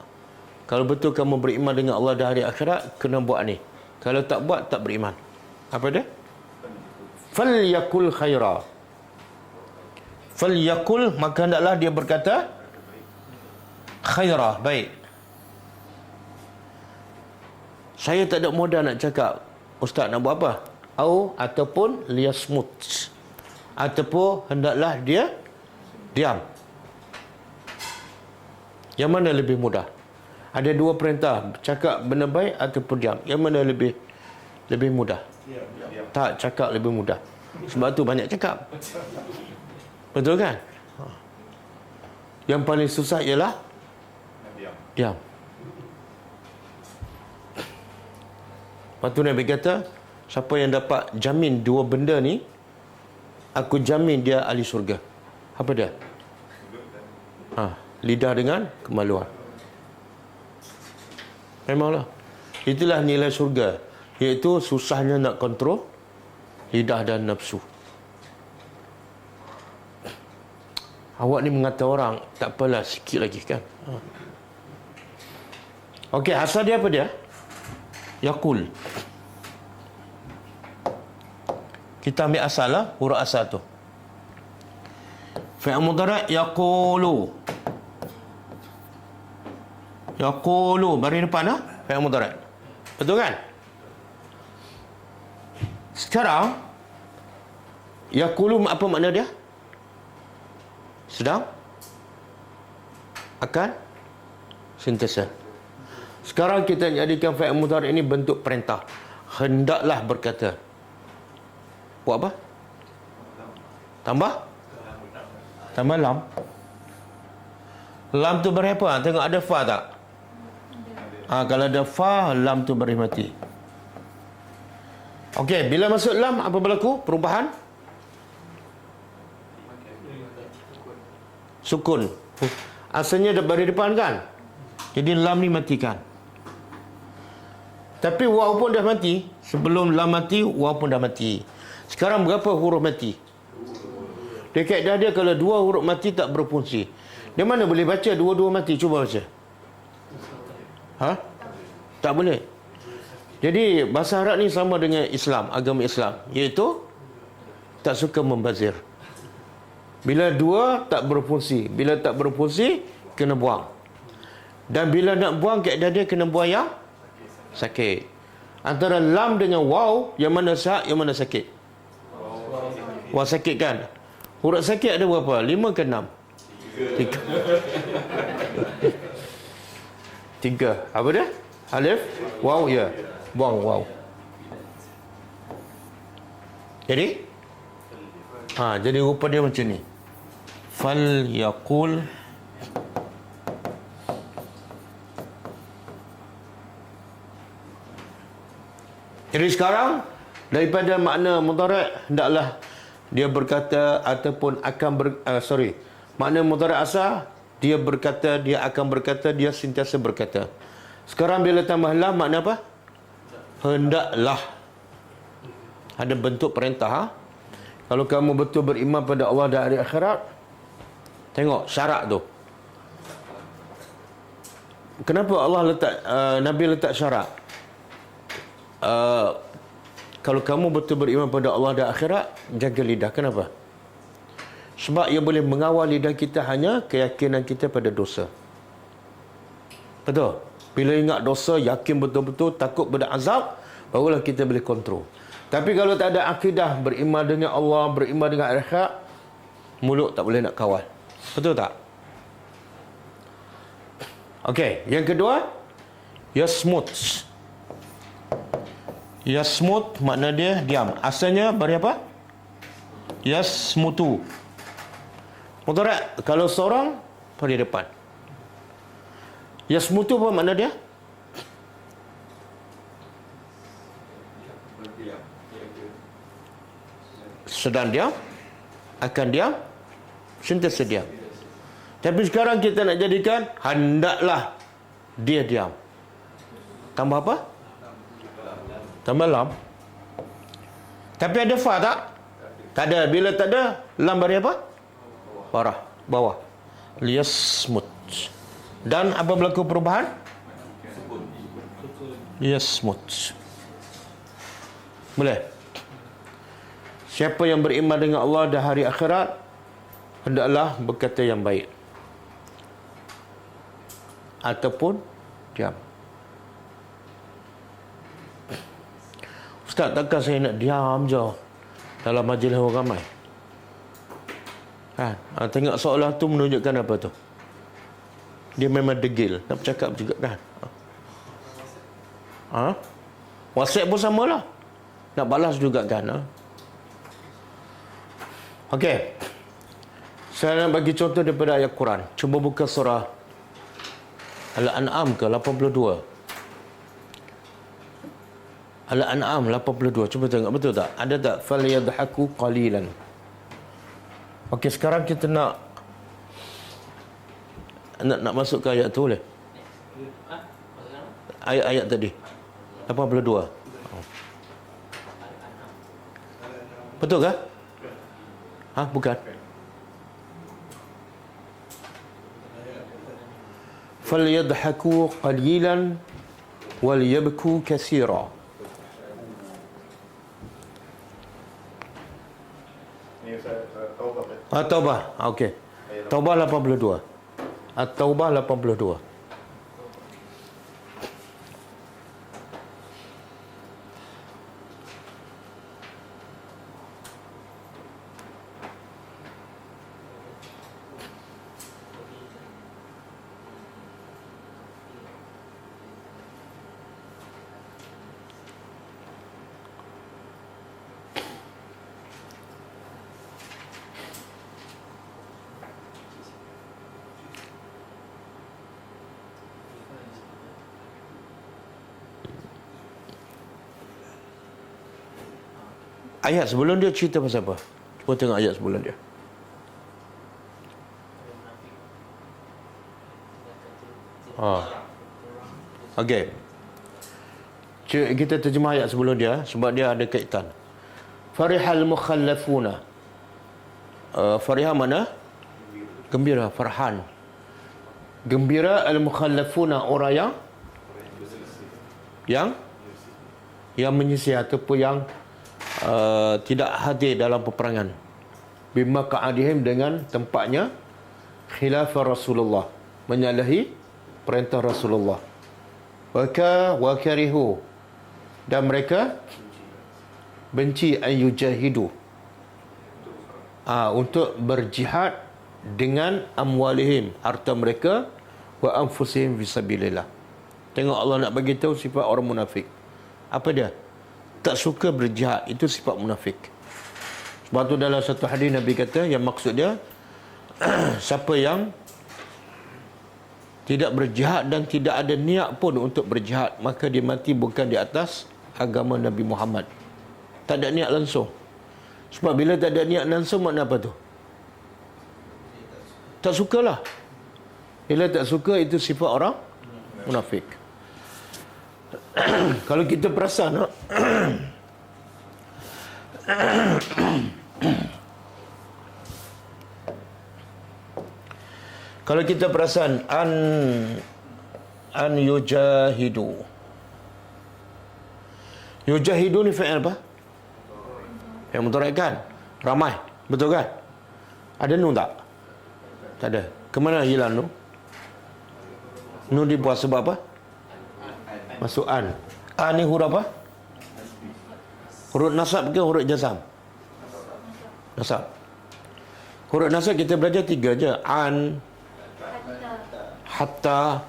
Kalau betul kamu beriman dengan Allah dan hari akhirat, kena buat ni. Kalau tak buat, tak beriman. Apa dia? Falyakul khaira. Falyakul, maka hendaklah dia berkata khaira, baik. Saya tak ada modal nak cakap, Ustaz nak buat apa? Ataupun liyasmut. Ataupun hendaklah dia diam. Yang mana lebih mudah? Ada dua perintah, cakap benda baik ataupun diam. Yang mana lebih mudah? Tak, cakap lebih mudah. Sebab tu banyak cakap. Betul kan? Yang paling susah ialah diam. Lepas tu Nabi kata, siapa yang dapat jamin dua benda ni, aku jamin dia ahli syurga. Apa dia? Lidah dengan kemaluan. Memanglah. Itulah nilai syurga. Iaitu susahnya nak kontrol lidah dan nafsu. Awak ni mengata orang, tak apalah, sikit lagi kan. Okey, asal dia apa dia? Yaqul. Kita ambil asal lah, huruf asal tu. Fi'il mudhari' yaqulu. Yaqulu, baris depan fi'il mudhari'. Betul kan? Sekarang yaqulu apa makna dia? Sedang akan sentiasa. Sekarang kita jadikan fi'il mudhari' ini bentuk perintah. Hendaklah berkata. Buat apa? Tambah lam. Lam tu baris apa? Tengok ada fa tak? Kalau ada fa, lam tu baris mati. Okey, bila masuk lam, apa berlaku? Perubahan? Sukun. Asalnya ada baris depan kan? Jadi lam ni matikan. Tapi waw pun dah mati. Sebelum lam mati, waw pun dah mati. Sekarang berapa huruf mati? Dia kaedah dia kalau dua huruf mati tak berfungsi. Dia mana boleh baca dua-dua mati? Cuba baca. Tak boleh. Jadi bahasa Arab ni sama dengan Islam, agama Islam, iaitu tak suka membazir. Bila dua tak berfungsi, bila tak berfungsi kena buang. Dan bila nak buang, kaedah dia kena buang yang sakit. Antara lam dengan waw, yang mana sah, yang mana sakit? Waw sakit kan? Huruf sakit ada berapa? 5 ke 6? 3. Apa dia? Alif, waw, ya. Buang waw. Jadi? Jadi rupa dia macam ni. Fal yaqul Jadi sekarang daripada makna mudhari' hendaklah dia berkata ataupun akan makna mudhari' asal dia berkata, dia akan berkata, dia sentiasa berkata. Sekarang bila tambah lam makna apa? Hendaklah. Ada bentuk perintah. Kalau kamu betul beriman pada Allah dan hari akhirat, tengok syarat tu. Kenapa Allah letak Nabi letak syarat? Kalau kamu betul beriman pada Allah dan akhirat, jaga lidah. Kenapa? Sebab ia boleh mengawal lidah kita hanya keyakinan kita pada dosa. Betul? Bila ingat dosa, yakin betul-betul, takut pada azab, barulah kita boleh kontrol. Tapi kalau tak ada akidah, beriman dengan Allah, beriman dengan akhirat, mulut tak boleh nak kawal. Betul tak? Okey, yang kedua, yasmut. Yasmut makna dia diam. Asalnya beri apa? Yasmutu. Mudhari' kalau seorang pada depan. Yasmutu apa makna dia? Sedang diam, akan diam, sentiasa diam. Tapi sekarang kita nak jadikan hendaklah dia diam. Tambah apa? Tambah lam. Tapi ada fa tak? Tak ada. Bila tak ada, lam bari apa? Bawah. Liyasmut. Dan apa berlaku perubahan? Liyasmut. Boleh? Siapa yang beriman dengan Allah dan hari akhirat, hendaklah berkata yang baik. Ataupun diam. Ustaz, takkan saya nak diam je dalam majlis orang ramai? Tengok seolah tu menunjukkan apa tu? Dia memang degil. Nak bercakap juga kan? WhatsApp pun sama lah. Nak balas juga kan? Okey. Saya nak bagi contoh daripada ayat Quran. Cuba buka surah Al-An'am ke 82. Al-An'am 82. Cuba tengok, betul tak? Ada tak? Falyadhaku qalilan. Okey, sekarang kita nak masuk ke ayat tu boleh? Ayat tadi 82. Betul ke? Bukan. Falyadhaku qalilan walyabku katsira. Taubah. Okey. Taubah 82. Taubah 82. Ayat sebelum dia cerita pasal apa? Cuba tengok ayat sebelum dia. Okey. Kita terjemah ayat sebelum dia sebab dia ada kaitan. Farihal mukhallafuna. Farihah mana? Gembira, farhan. Gembira al-mukhallafuna, orang yang menyisih ataupun yang tidak hadir dalam peperangan. Bima ka'adihim, dengan tempatnya khilafah Rasulullah, menyalahi perintah Rasulullah. Wa karihu, dan mereka benci an yujahidu. untuk berjihad dengan amwalihim, harta mereka, wa anfusihim fisabilillah. Tengok Allah nak bagi tahu sifat orang munafik. Apa dia? Tak suka berjihad, itu sifat munafik. Sebab tu dalam satu hadis Nabi kata, yang maksud dia siapa yang tidak berjihad dan tidak ada niat pun untuk berjihad, maka dia mati bukan di atas agama Nabi Muhammad. Tak ada niat langsung. Sebab bila tak ada niat langsung, makna apa tu? Tak sukalah. Bila tak suka, itu sifat orang munafik. Kalau kita perasan kalau kita perasan an yujahidu ni fi'il apa? Yang mudhari' kan? Ramai, betul kan? Ada nun tak? Tak ada. Kemana hilang nun? Nun dibuat sebab apa? Masuk an. An ni huruf apa? Huruf nasab ke huruf jazam? Nasab. Huruf nasab kita belajar 3 je. An, hatta,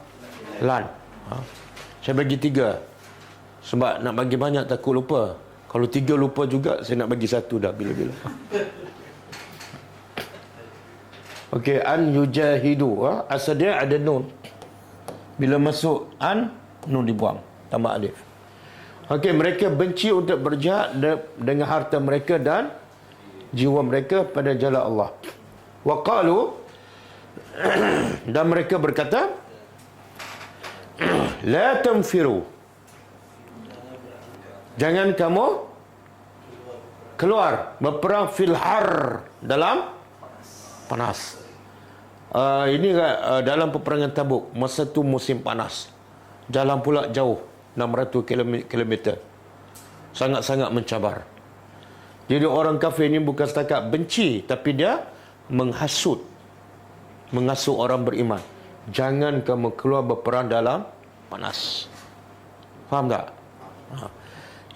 lan. Saya bagi 3. Sebab nak bagi banyak takut lupa. Kalau 3 lupa juga, saya nak bagi 1 dah bila-bila. Okey, an yujahidu. Asal dia ada nun. Bila masuk an, nun dibuang, tambah alif. Okey, mereka benci untuk berjihad dengan harta mereka dan jiwa mereka pada jalan Allah. Wa qalu, dan mereka berkata, la tanfiru, jangan kamu keluar berperang fil har, dalam panas. Ini dalam peperangan Tabuk, masa tu musim panas. Jalan pula jauh, 600 km. Sangat-sangat mencabar. Jadi orang kafir ini bukan setakat benci, tapi dia menghasut orang beriman. Jangan kamu keluar berperang dalam panas. Faham tak?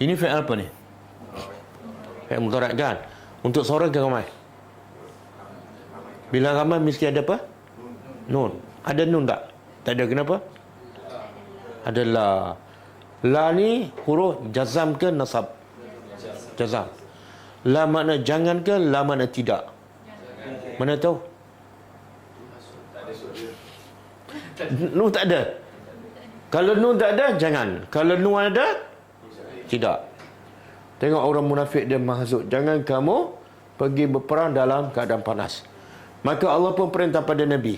Ini fi'il apa ni? Fi'il mudhari' kan? Untuk seorang ke ramai? Bila ramai mesti ada apa? Nun. Ada nun tak? Tak ada. Kenapa? Ada la. La ni huruf jazam ke nasab? Jazam. La makna jangan ke la makna tidak? Mana tahu? Nun tak ada. Kalau nun tak ada, jangan. Kalau nun ada, tidak. Tengok orang munafik dia mahzud. Jangan kamu pergi berperang dalam keadaan panas. Maka Allah pun perintah pada Nabi.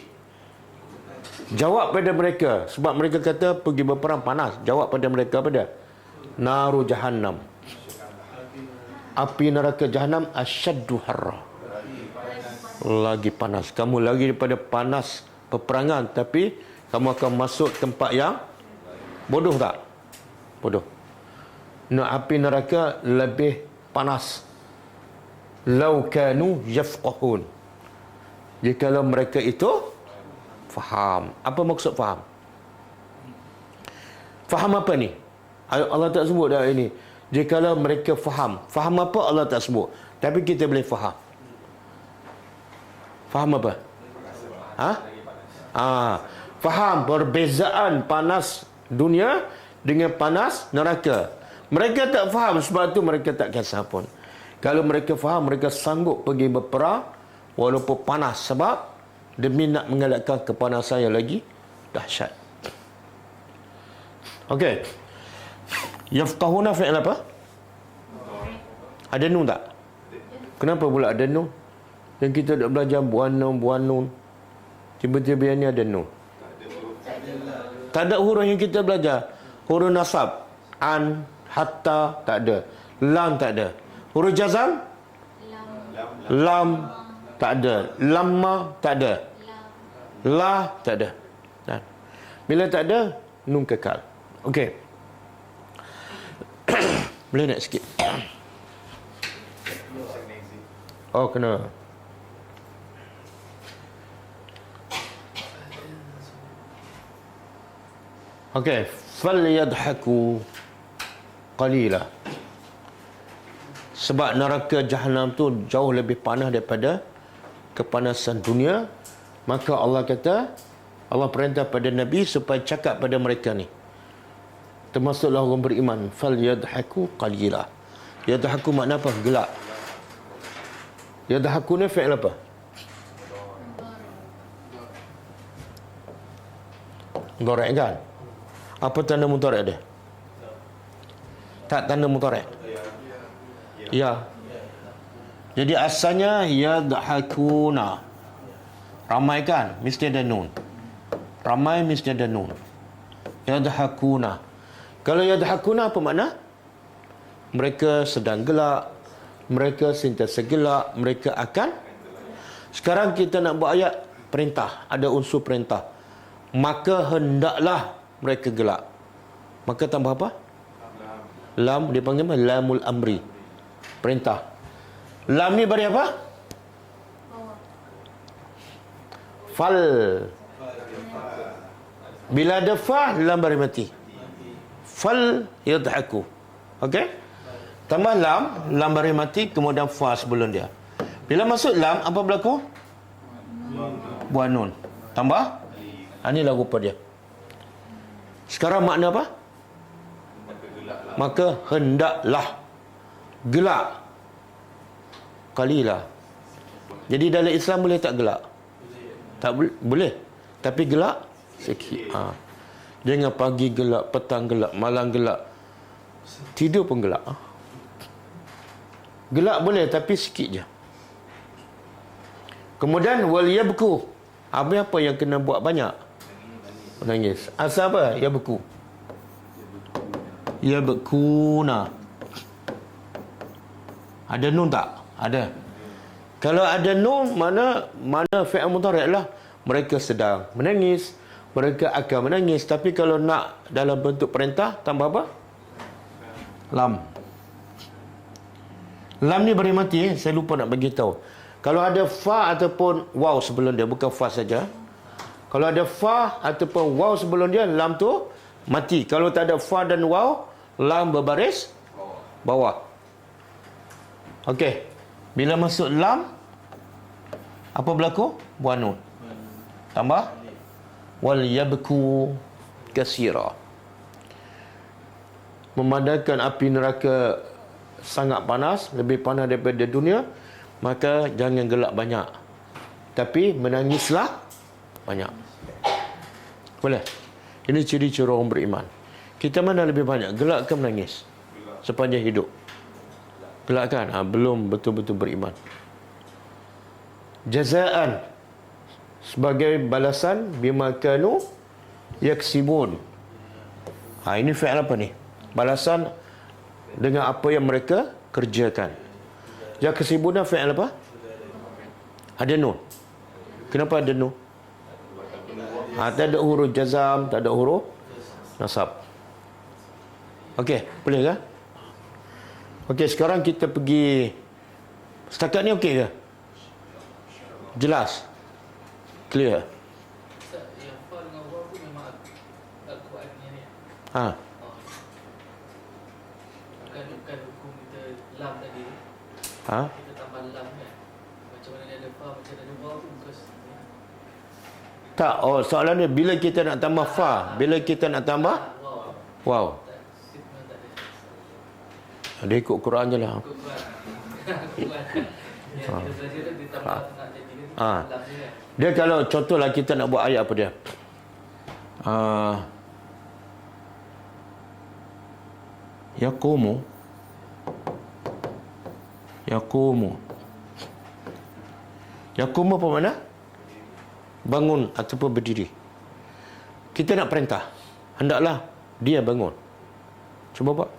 Jawab pada mereka. Sebab mereka kata pergi berperang panas. Jawab pada mereka apa dia? Naru jahannam. Api neraka jahannam asyaddu harra. Lagi panas. Kamu lagi daripada panas peperangan. Tapi kamu akan masuk tempat yang bodoh tak? Bodoh. Api neraka lebih panas. Lau kanu yafqahun. Jikalau mereka itu faham. Apa maksud faham? Faham apa ni? Allah tak sebut dah ini. Jikalau mereka faham. Faham apa Allah tak sebut. Tapi kita boleh faham. Faham apa? Faham perbezaan panas dunia dengan panas neraka. Mereka tak faham, sebab tu mereka tak kisah pun. Kalau mereka faham, mereka sanggup pergi berperang walaupun panas, sebab demi nak mengelakkan kepanasan yang lagi dahsyat. Okey. Yafqahuna fi'il apa? Ada nun tak? Kenapa pula ada nun? Yang kita dah belajar buan nun. Tiba-tiba yang ni ada nun. Tak ada huruf yang kita belajar. Huruf nasab, an, hatta, tak ada. Lam tak ada. Huruf jazam? Lam tak ada. Lamma tak ada. La tak ada. Dan bila tak ada, nun kekal. Okey. Boleh nak sikit? Oh, kena. Okey, falyadhaku qalila. Sebab neraka Jahannam tu jauh lebih panas daripada kepanasan dunia. Maka Allah kata, Allah perintah pada Nabi supaya cakap pada mereka ni, termasuklah orang beriman, fal yadhaku qalila. Yadhaku makna apa? Gelak. Yadhaku ni fi'il apa? Mudhari' kan? Apa tanda mudhari' dia? Tak tanda mudhari'. Ya. Jadi asalnya yadhakuna. Ramai kan? Mesti ada nun. Ramai mesti ada nun. Yadhakuna. Kalau yadhakuna apa makna? Mereka sedang gelak. Mereka sentiasa gelak. Mereka akan. Sekarang kita nak buat ayat perintah. Ada unsur perintah. Maka hendaklah mereka gelak. Maka tambah apa? Lam, dia panggil apa? Lamul amri. Perintah. Lam ni beri apa? Fal. Bila ada fa, lam beri mati. Fal yadhaku. Okey? Tambah lam, lam beri mati, kemudian fa sebelum dia. Bila masuk lam, apa berlaku? Buat nun. Tambah? Inilah rupa dia. Sekarang makna apa? Maka hendaklah gelak. Qalilah. Jadi dalam Islam boleh tak gelak? Tak boleh. Tapi gelak sikit. Jangan pagi gelak, petang gelak, malam gelak, tidur pun gelak. Gelak boleh tapi sikit je. Kemudian wal yabku. Apa yang kena buat banyak? Menangis. Asal apa? Yabku. Yabkuna. Ada nun tak? Ada. Kalau ada nun, mana fi'il mudhari' lah. Mereka sedang menangis. Mereka akan menangis. Tapi kalau nak dalam bentuk perintah, tambah apa? Lam. Lam ni beri mati. Saya lupa nak bagi tahu. Kalau ada fa ataupun waw sebelum dia, bukan fa saja. Kalau ada fa ataupun waw sebelum dia, lam tu mati. Kalau tak ada fa dan waw, lam berbaris bawah. Okey. Bila masuk lam, apa berlaku? Buat nun. Tambah wal yabku kasira. Memandangkan api neraka sangat panas, lebih panas daripada dunia, maka jangan gelak banyak. Tapi menangislah banyak. Boleh? Ini ciri-ciri orang beriman. Kita mana lebih banyak? Gelak ke menangis? Sepanjang hidup. Gelak kan? Belum betul-betul beriman. Jazaan. Sebagai balasan bima kanu yaksibun. Ini fi'il apa ni? Balasan dengan apa yang mereka kerjakan. Yaksibuna fi'il apa? Ada nun. Kenapa ada nun? Tak ada huruf jazam, tak ada huruf nasab. Okey, boleh ke? Okey, sekarang kita pergi. Setakat ni okey ke? Jelas? Clear? Yang fa dengan waw tu memang tak kuat ni. Bukan hukum kita lam tadi. Kita tambah lam kan. Macam mana dia ada fa, macam mana ada waw tu because tak, soalan dia bila kita nak tambah fa, bila kita nak tambah waw. Dia ikut Quran je lah. Dia kalau contohlah kita nak buat ayat apa dia? Yaqumu. Yaqumu apa makna? Bangun ataupun berdiri. Kita nak perintah. Hendaklah dia bangun. Cuba buat.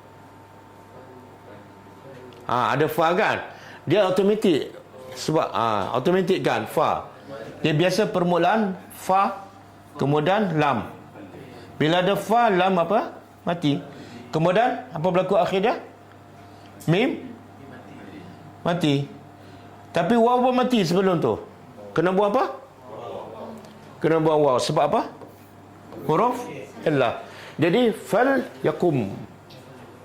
Ada fa kan? Dia automatik. Sebab automatik kan fa. Dia biasa permulaan fa kemudian lam. Bila ada fa, lam apa? Mati. Kemudian apa berlaku akhir dia? Mim mati. Tapi waw pun mati sebelum tu. Kena buat apa? Kena buang waw. Sebab apa? Huruf illah. Jadi fal yakum.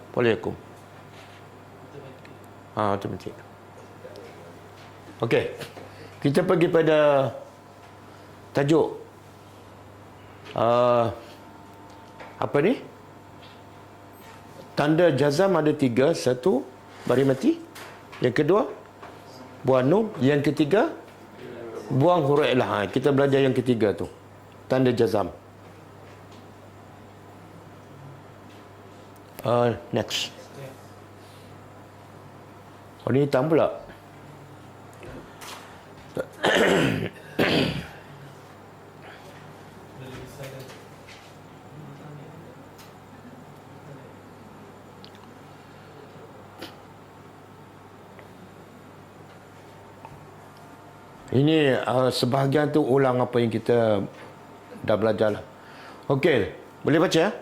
Fal yakum. Automatik. Okey. Kita pergi pada tajuk. Apa ni? Tanda jazam ada 3. 1, baris mati. Yang kedua, buang nun. Yang ketiga, buang huruf ilah. Kita belajar yang ketiga tu. Tanda jazam. Next. Oh, ni hitam pula. Ini sebahagian tu ulang apa yang kita dah belajar lah. Okey, boleh baca?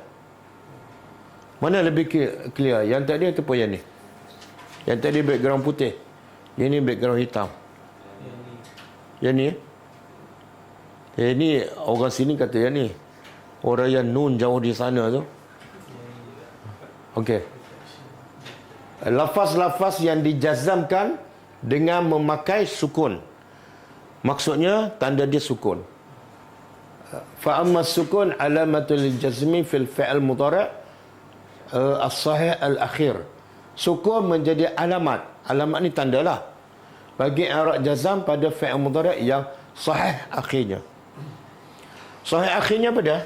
Mana lebih clear? Yang tadi ataupun yang ni? Yang tadi background putih. Yang ni background hitam. Yang ni? Yang ni orang sini kata yang ni. Orang yang nun jauh di sana tu. Okey. Lafaz-lafaz yang dijazamkan dengan memakai sukun. Maksudnya tanda dia sukun. Fa amma sukun alamatul jazmi fil fi'l mudhari' as-sahih al-akhir. Sukun menjadi alamat. Alamat ni tandalah bagi i'rab jazam pada fi'l mudhari' yang sahih akhirnya. Sahih akhirnya apa dah?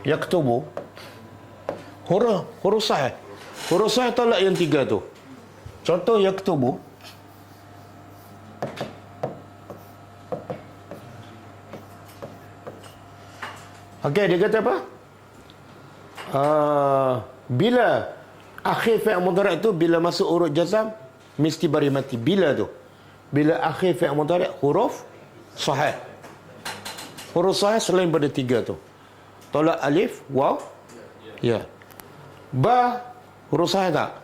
Yaktubu. Huruf sahih. Huruf sahih tolak yang 3 tu. Contoh yaktubu. Okey, dia kata apa? Bila akhir fi'il mudhari' tu bila masuk huruf jazam mesti baris mati. Bila tu? Bila akhir fi'il mudhari' huruf sahih. Huruf sahih selain pada 3 tu. Tolak alif, waw, ya. Ba huruf sahih tak?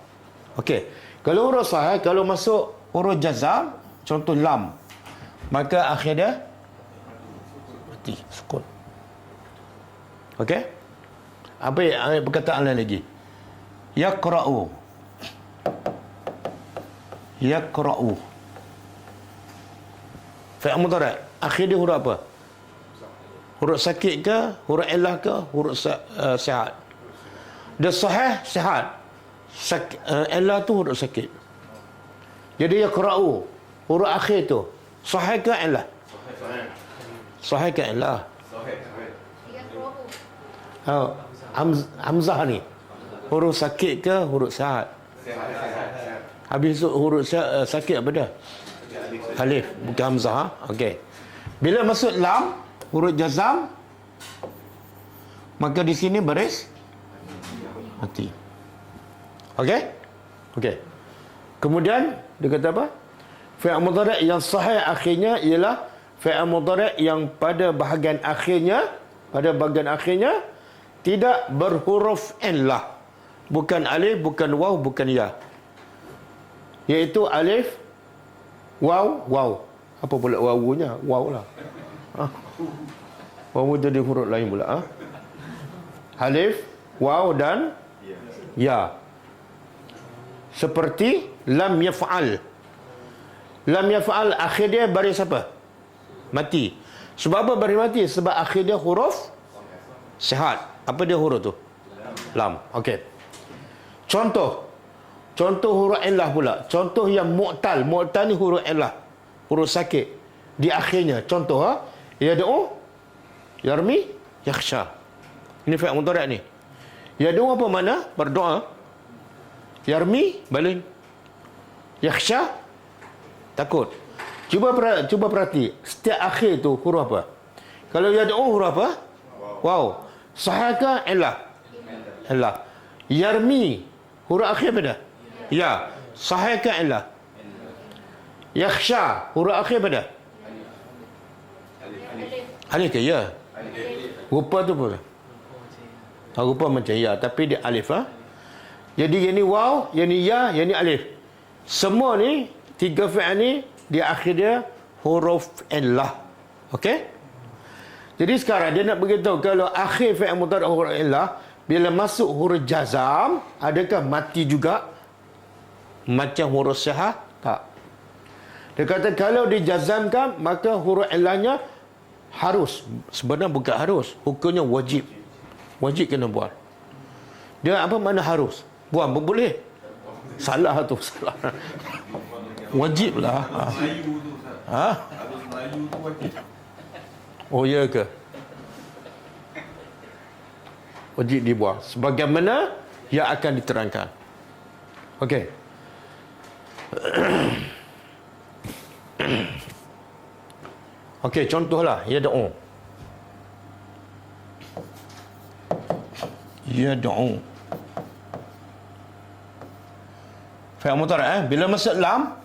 Okey. Kalau huruf sahih, kalau masuk huruf jazam, contoh lam, maka akhir dia mati, sukun. Okey? Apa perkataan lain lagi? Yaqra'u. Yaqra'u. Fi'il mudhari'. Akhir dia huruf apa? Huruf sakit ke? Huruf ilah ke? Huruf sihat? Dia sahih, sihat. Ilah tu huruf sakit. Jadi yaqra'u. Huruf akhir tu sahih ke ilah? Sahih ke ilah? Hamzah ni huruf sakit ke huruf sihat? Habis tu huruf sakit apa dah? Alif, bukan hamzah. Okey. Bila masuk lam, huruf jazam, maka di sini baris mati. Okey? Okey. Kemudian dia kata apa? Fi'il mudhari' yang sahih akhirnya ialah fi'il mudhari' yang pada bahagian akhirnya tidak berhuruf illah. Bukan alif, bukan waw, bukan ya. Iaitu alif, waw, waw. Apa pula wawunya? Waw lah. Waw jadi huruf lain pula. Alif, waw dan ya. Seperti lam yaf'al. Lam yaf'al akhir dia baris apa? Mati. Sebab apa baris mati? Sebab akhir dia huruf sihat. Apa dia huruf tu? Lam. Okey. Contoh huruf illah pula. Contoh yang mu'tal. Mu'tal ni huruf illah. Huruf sakit di akhirnya. Contoh yad'u, yarmi, yakhsha. Ini fi'il mudhari' ni. Yad'u apa makna? Berdoa. Yarmi, baling. Yakhsha, takut. Cuba perhati. Setiap akhir tu huruf apa? Kalau yad'u huruf apa? Wow. Sahih ke ilah? Ilah. Yarmi, huruf akhir apa dah? Ya. Sahih ke ilah? Yakhsha, huruf akhir apa dah? Alif ke ya? Rupa tu apa? Rupa macam ya, tapi dia alif Jadi yang ni waw, yang ni ya, yang ni alif. Semua ni 3 fi'il ni di akhir dia huruf illah. Okey? Jadi sekarang dia nak beritahu kalau akhir fi'il mudhari' huruf illah bila masuk huruf jazam, adakah mati juga macam huruf sahah? Tak. Dia kata kalau dijazamkan, maka huruf illahnya harus. Sebenarnya bukan harus. Hukumnya wajib. Wajib kena buang. Dia apa mana harus? Buang pun boleh. Salah tu, salah. Wajib lah. Melayu tu Ustaz. Ha? Harus Melayu tu wajib. Oh ya ke? Wajib dibuang. Sebagaimana yang akan diterangkan. Okey. Okey, contohlah yad'u. Yad'u. Fi'il mudhari' bila masuk lam,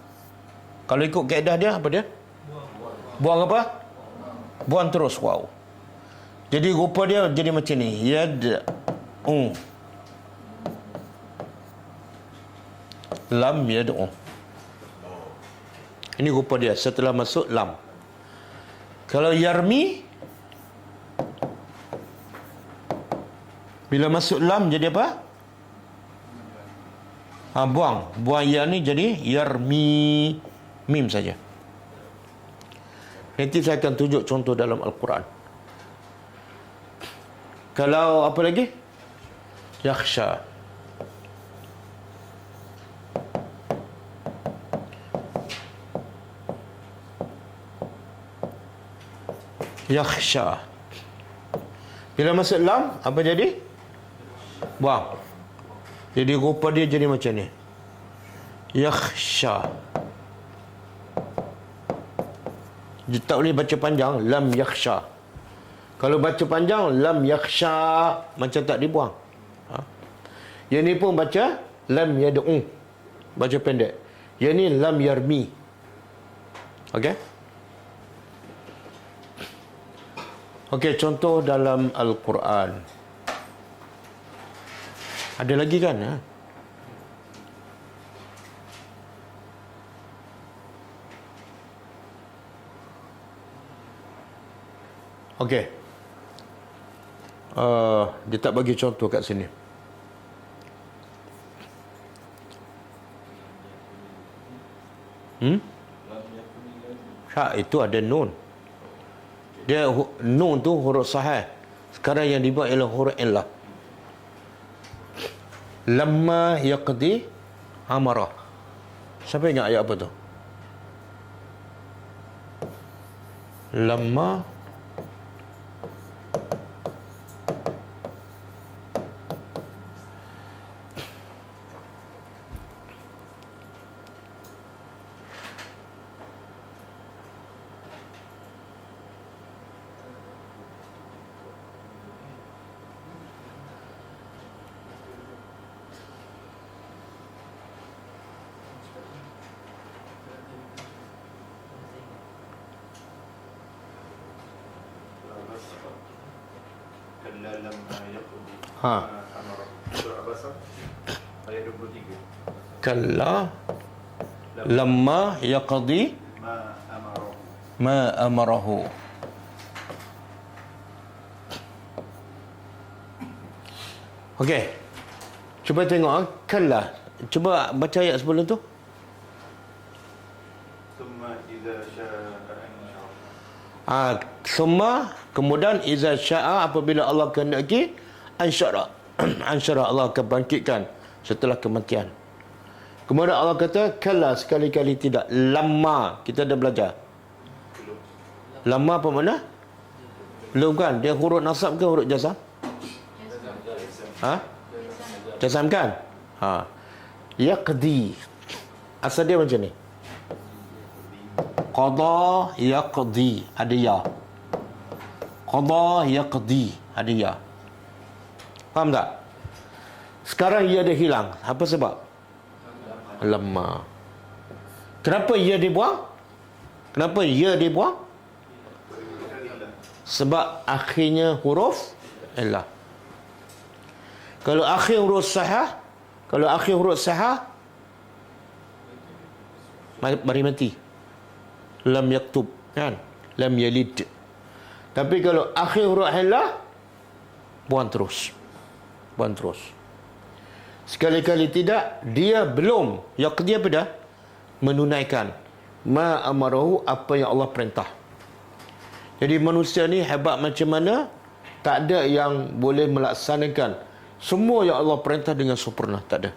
kalau ikut kaedah dia apa dia? Buang apa? Buang terus waw. Jadi rupa dia jadi macam ni. Yad'u. Lam yad'u. Ini rupa dia setelah masuk lam. Kalau yarmi, bila masuk lam jadi apa? Buang. Buang ya ni jadi yarmi. Mim saja. Nanti saya akan tunjuk contoh dalam Al-Quran. Kalau apa lagi? Yakhsha. Yakhsha. Bila masuk lam, apa jadi? Buang. Jadi rupa dia jadi macam ni. Yakhsha. Dia tak boleh baca panjang. Lam yakhsha. Kalau baca panjang, lam yakhsha. Macam tak dibuang. Yang ni pun baca lam yad'u. Baca pendek. Yang ni lam yarmi. Okey? Okey, contoh dalam Al-Quran. Ada lagi kan? Okey. Dia tak bagi contoh kat sini. Itu ada nun. Dia nun tu huruf sahih. Sekarang yang dibuat ialah huruf illah. Lamma yaqdi amara. Siapa ingat ayat apa tu? Lamma Kalla lamma yaqdi. Ha. Amara. Surah Abasa ayat 23. Kalla lamma yaqdi Ma amara. ma amarahu. Okey. Cuba tengok kalla. Cuba baca ayat sebelum tu. Thumma idza syaa anshara. Semua kemudian iza syaa apabila Allah kehendaki ansyara. Ansyara Allah akan bangkitkan setelah kematian. Kemudian Allah kata kalla, sekali-kali tidak. Lamma, kita dah belajar. Lamma apa makna? Belum kan? Dia huruf nasab ke huruf jazam? Jazam kan? Yaqdi. Asal dia macam ni. Qada yaqdi, ada ya. Qada yaqdi, ada ya. Faham tak? Sekarang ia dah hilang. Apa sebab? Lamma. Kenapa ia dibuang? Kenapa ia dibuang? Sebab akhirnya huruf illah. Kalau akhir huruf sahah, mari mati. Lam yaktub, kan? Lam yalid. Tapi kalau akhir huruf illah, buang terus. Sekali-kali tidak, dia belum yaqdi apa dah? Menunaikan ma amarahu, apa yang Allah perintah. Jadi manusia ni hebat macam mana, tak ada yang boleh melaksanakan semua yang Allah perintah dengan sempurna, tak ada.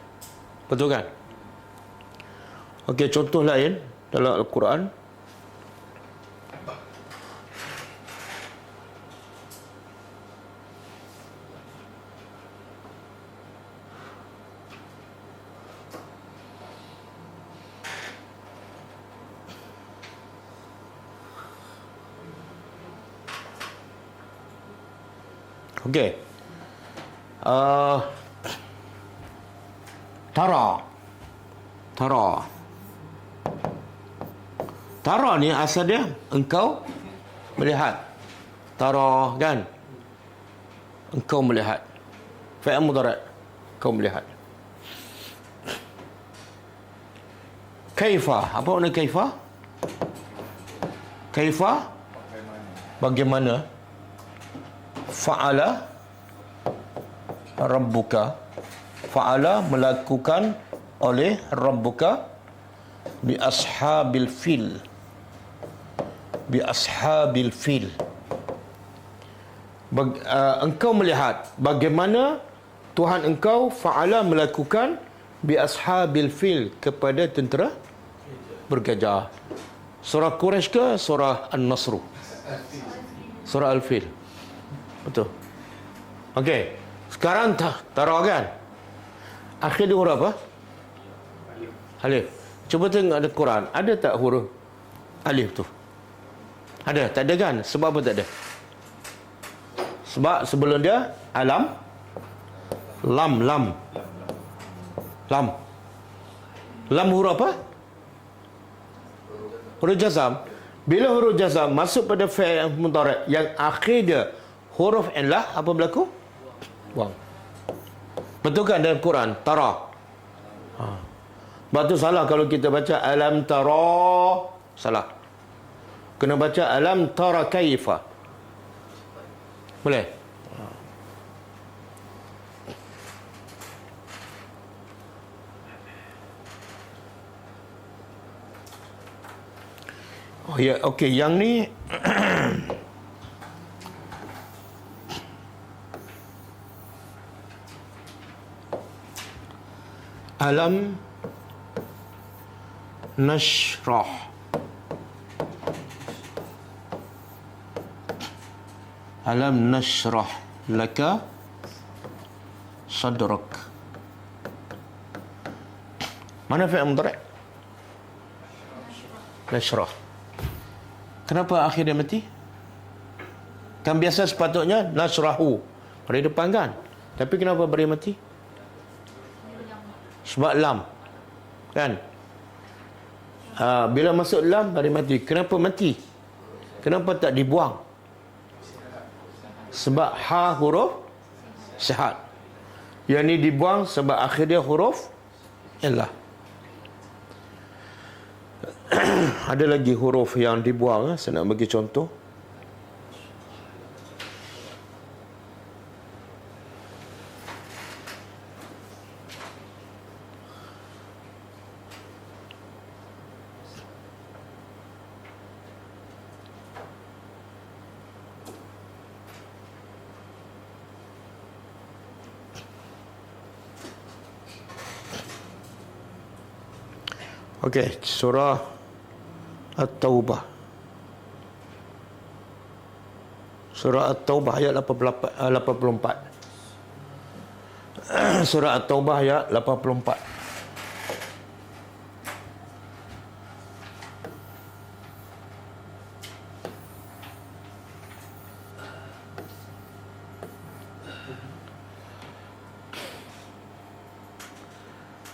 Betul kan? Okey, contoh lain dalam Al-Quran. Okey. Tara. Tara ni asal dia engkau melihat. Tara kan? Engkau melihat. Fi'il mudhari'. Engkau melihat. Kaifa. Apa makna kaifa? Kaifa? Bagaimana? Fa'ala Rabbuka. Fa'ala melakukan oleh Rabbuka bi ashabil fil. Bi ashabil fil. Engkau melihat bagaimana Tuhan engkau fa'ala melakukan bi ashabil fil kepada tentera bergajah. Surah Quraisy ke surah An-Nasr? Surah Al-Fil. Betul. Okey. Sekarang tara kan? Akhir dia huruf apa? Alif. Cuba tengok ada Quran. Ada tak huruf alif tu? Ada? Tak ada kan? Sebab apa tak ada? Sebab sebelum dia alam, lam. Lam huruf apa? Huruf jazam. Bila huruf jazam masuk pada fi'il mudhari' yang akhir dia huruf illah, apa berlaku? Buang. Betul kan dalam Quran? Tara. Sebab tu salah kalau kita baca alam tara. Salah. Kena baca alam tara kaifa. Boleh? Oh ya, okey, yang ni alam nashrah. Alam nashrah laka sadrak. Mana fi'il mudhari'? Nashrah. Kenapa akhir dia mati? Kan biasa sepatutnya nasrahu pada depan kan? Tapi kenapa beri mati? Sebab lam. Kan? Bila masuk lam beri mati. Kenapa mati? Kenapa tak dibuang? Sebab ha huruf sihat. Yang ni dibuang sebab akhir dia huruf illah. Ada lagi huruf yang dibuang. Saya nak bagi contoh. Okey, surah At-Taubah. Surah At-Taubah ayat 84. Surah At-Taubah ayat 84.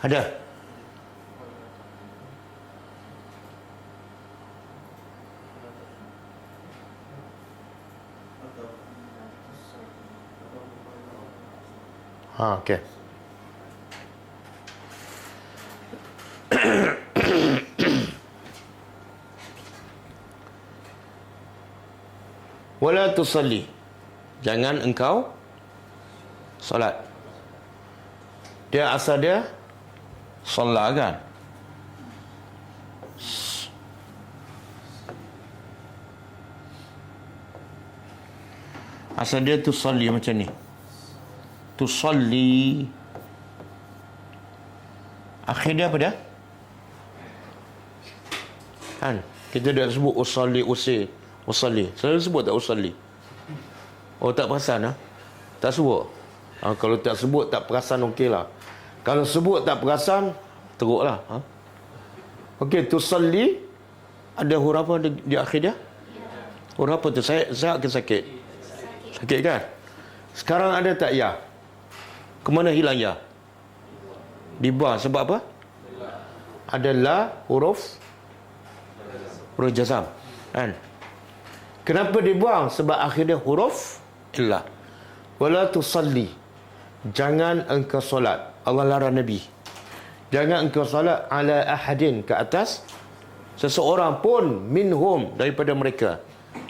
Ada? Okey. Wala tusalli. Jangan engkau salat. Dia asal dia solat kan? Asal dia tusalli macam ni. Tusalli. Akhir dia apa dia? Kan? Kita dah sebut usalli, usalli. Selalu sebut tak usalli? Oh, tak perasan lah? Tak sebut? Kalau tak sebut, tak perasan, okey lah. Kalau sebut tak perasan, teruk lah. Okey, tusalli. Ada huruf apa di akhir dia? Huruf apa tu? Saya ke sakit? Sakit kan? Sekarang ada tak ya? Kemana hilang ya? Dibuang. Sebab apa? Adalah huruf jazam. Kan? Kenapa dibuang? Sebab akhirnya huruf illa. Wala tusalli. Jangan engkau solat. Allah larang Nabi. Jangan engkau solat ala ahadin, ke atas seseorang pun minhum, daripada mereka.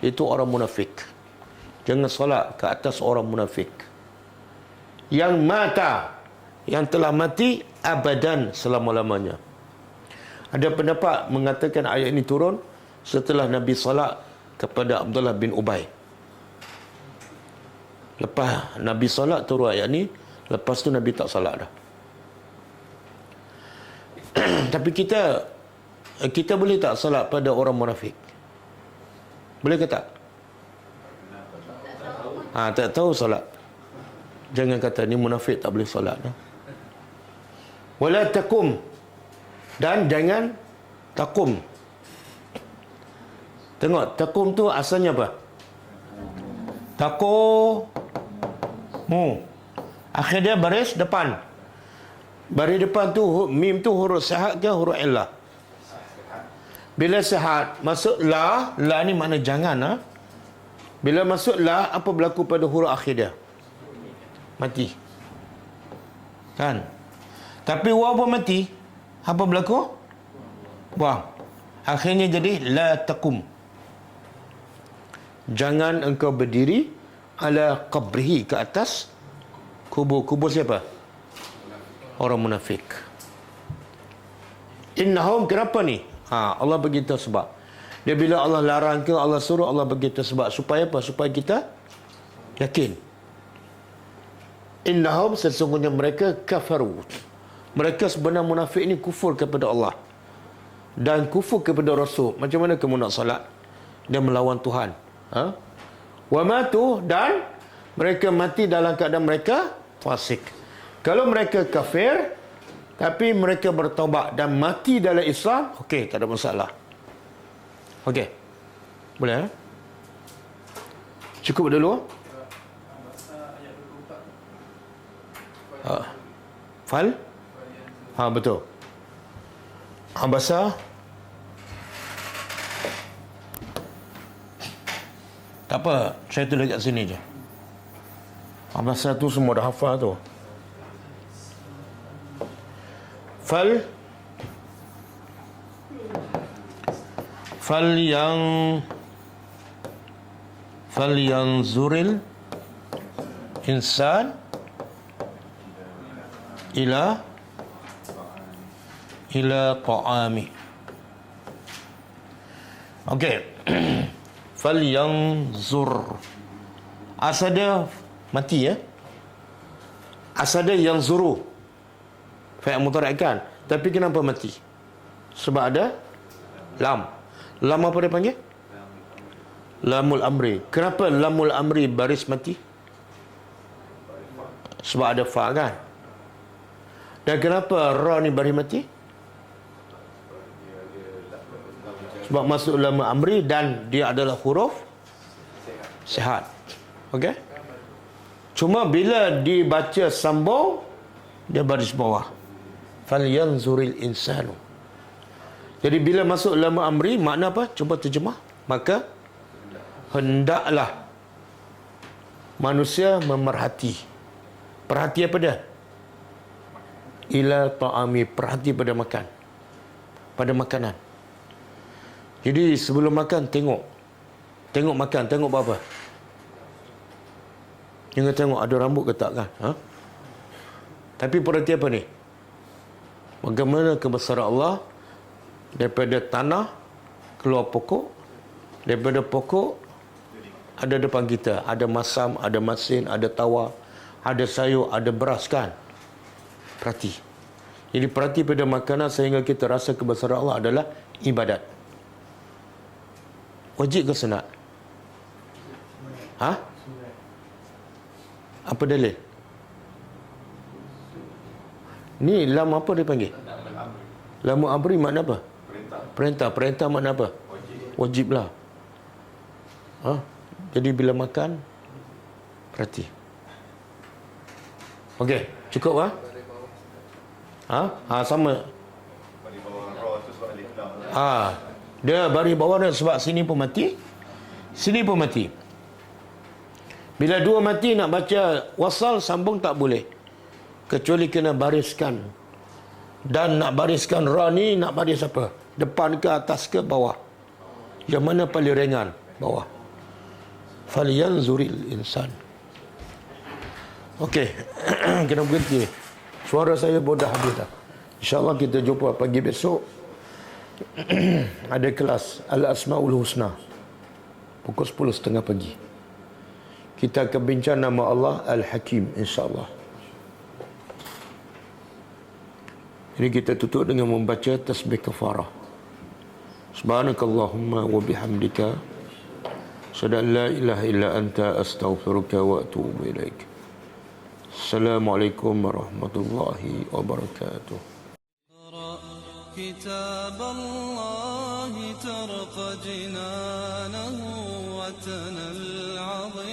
Itu orang munafik. Jangan solat ke atas orang munafik. Yang mata, yang telah mati abadan, selama-lamanya. Ada pendapat mengatakan ayat ini turun setelah Nabi solat kepada Abdullah bin Ubay. Lepas Nabi solat turun ayat ni, lepas tu Nabi tak solat dah. Tapi kita boleh tak solat pada orang munafik? Boleh ke tak? Tak tahu solat. Jangan kata ni munafik tak boleh solat. Wala takum. Dan jangan takum. Tengok, takum tu asalnya apa? Takomu. Akhir dia baris depan. Baris depan tu, mim tu huruf sihat ke huruf illah? Bila sihat, masuk la ni makna jangan. Bila masuk la, apa berlaku pada huruf akhir dia? Mati. Kan? Tapi waw pun mati. Apa berlaku? Buang. Akhirnya jadi la takum. Jangan engkau berdiri ala qabrihi, ke atas kubur. Kubur siapa? Orang munafik. Innahum, kenapa ni? Allah beritahu sebab. Dia bila Allah larang ke, Allah suruh, Allah beritahu sebab. Supaya apa? Supaya kita yakin. Innahum, sesungguhnya mereka kafaru. Mereka sebenar munafik ni kufur kepada Allah dan kufur kepada Rasul. Macam mana kamu nak salat? Dia melawan Tuhan. Wa matu, dan mereka mati dalam keadaan mereka fasik. Kalau mereka kafir tapi mereka bertaubat dan mati dalam Islam, okey, tak ada masalah. Okey. Boleh? Cukup dulu. Fal? Betul. Bahasa tak apa, saya tulis kat sini je. Bahasa tu semua dah hafal tu. Fal yang zuril insan ila ta'ami. Okey. Fal yang zur. Asal dia mati ya. Asal dia yang zuru. Fa'il mudhari' kan. Tapi kenapa mati? Sebab ada lam. Lam apa dia panggil? Lamul amri. Kenapa lamul amri baris mati? Sebab ada fa kan. Dan kenapa ra ni baris mati? Sebab masuk lamul amri dan dia adalah huruf sihat. Okey? Cuma bila dibaca sambung, dia baris bawah. Falyanzuril insanu. Jadi bila masuk lamul amri, makna apa? Cuba terjemah. Maka hendaklah manusia memerhati. Perhati apa dia? Ila ta'ami, perhati pada makan. Pada makanan. Jadi sebelum makan, tengok makan, tengok apa? Jangan tengok ada rambut ke tak kan? Tapi perhati apa ni? Bagaimana kebesaran Allah daripada tanah keluar pokok, daripada pokok ada depan kita, ada masam, ada masin, ada tawar, ada sayur, ada beras kan? Perhati. Jadi perhati pada makanan sehingga kita rasa kebesaran Allah adalah ibadat. Wajib ke sunat? Ha? Apa dalil? Ni lam apa dia panggil? Lam amri makna apa? Perintah. Perintah makna apa? Wajib lah. Ha? Jadi bila makan, perhati. Okey, cukup ah? Ha? Sama. Bagi bawah raw tu sebab alif lam. Dia baris bawah dia sebab sini pun mati, sini pun mati. Bila dua mati nak baca wasal sambung tak boleh, kecuali kena bariskan. Dan nak bariskan ra ni nak baris apa? Depan ke atas ke bawah? Yang mana paling ringan? Bawah. Falyanzuril insan. Okey. Kena berhenti. Suara saya pun dah habis dah. InsyaAllah kita jumpa pagi besok. Ada kelas Al-Asma'ul Husna pukul 10.30 pagi. Kita akan bincang nama Allah Al-Hakim, insyaAllah. Ini kita tutup dengan membaca tasbih kafarah. Subhanakallahumma wa bihamdika asyhadu an la ilaha illa anta astaghfiruka wa atubu ilaik. Assalamualaikum warahmatullahi wabarakatuh. كتاب الله ترق جنانه وتنى العظيم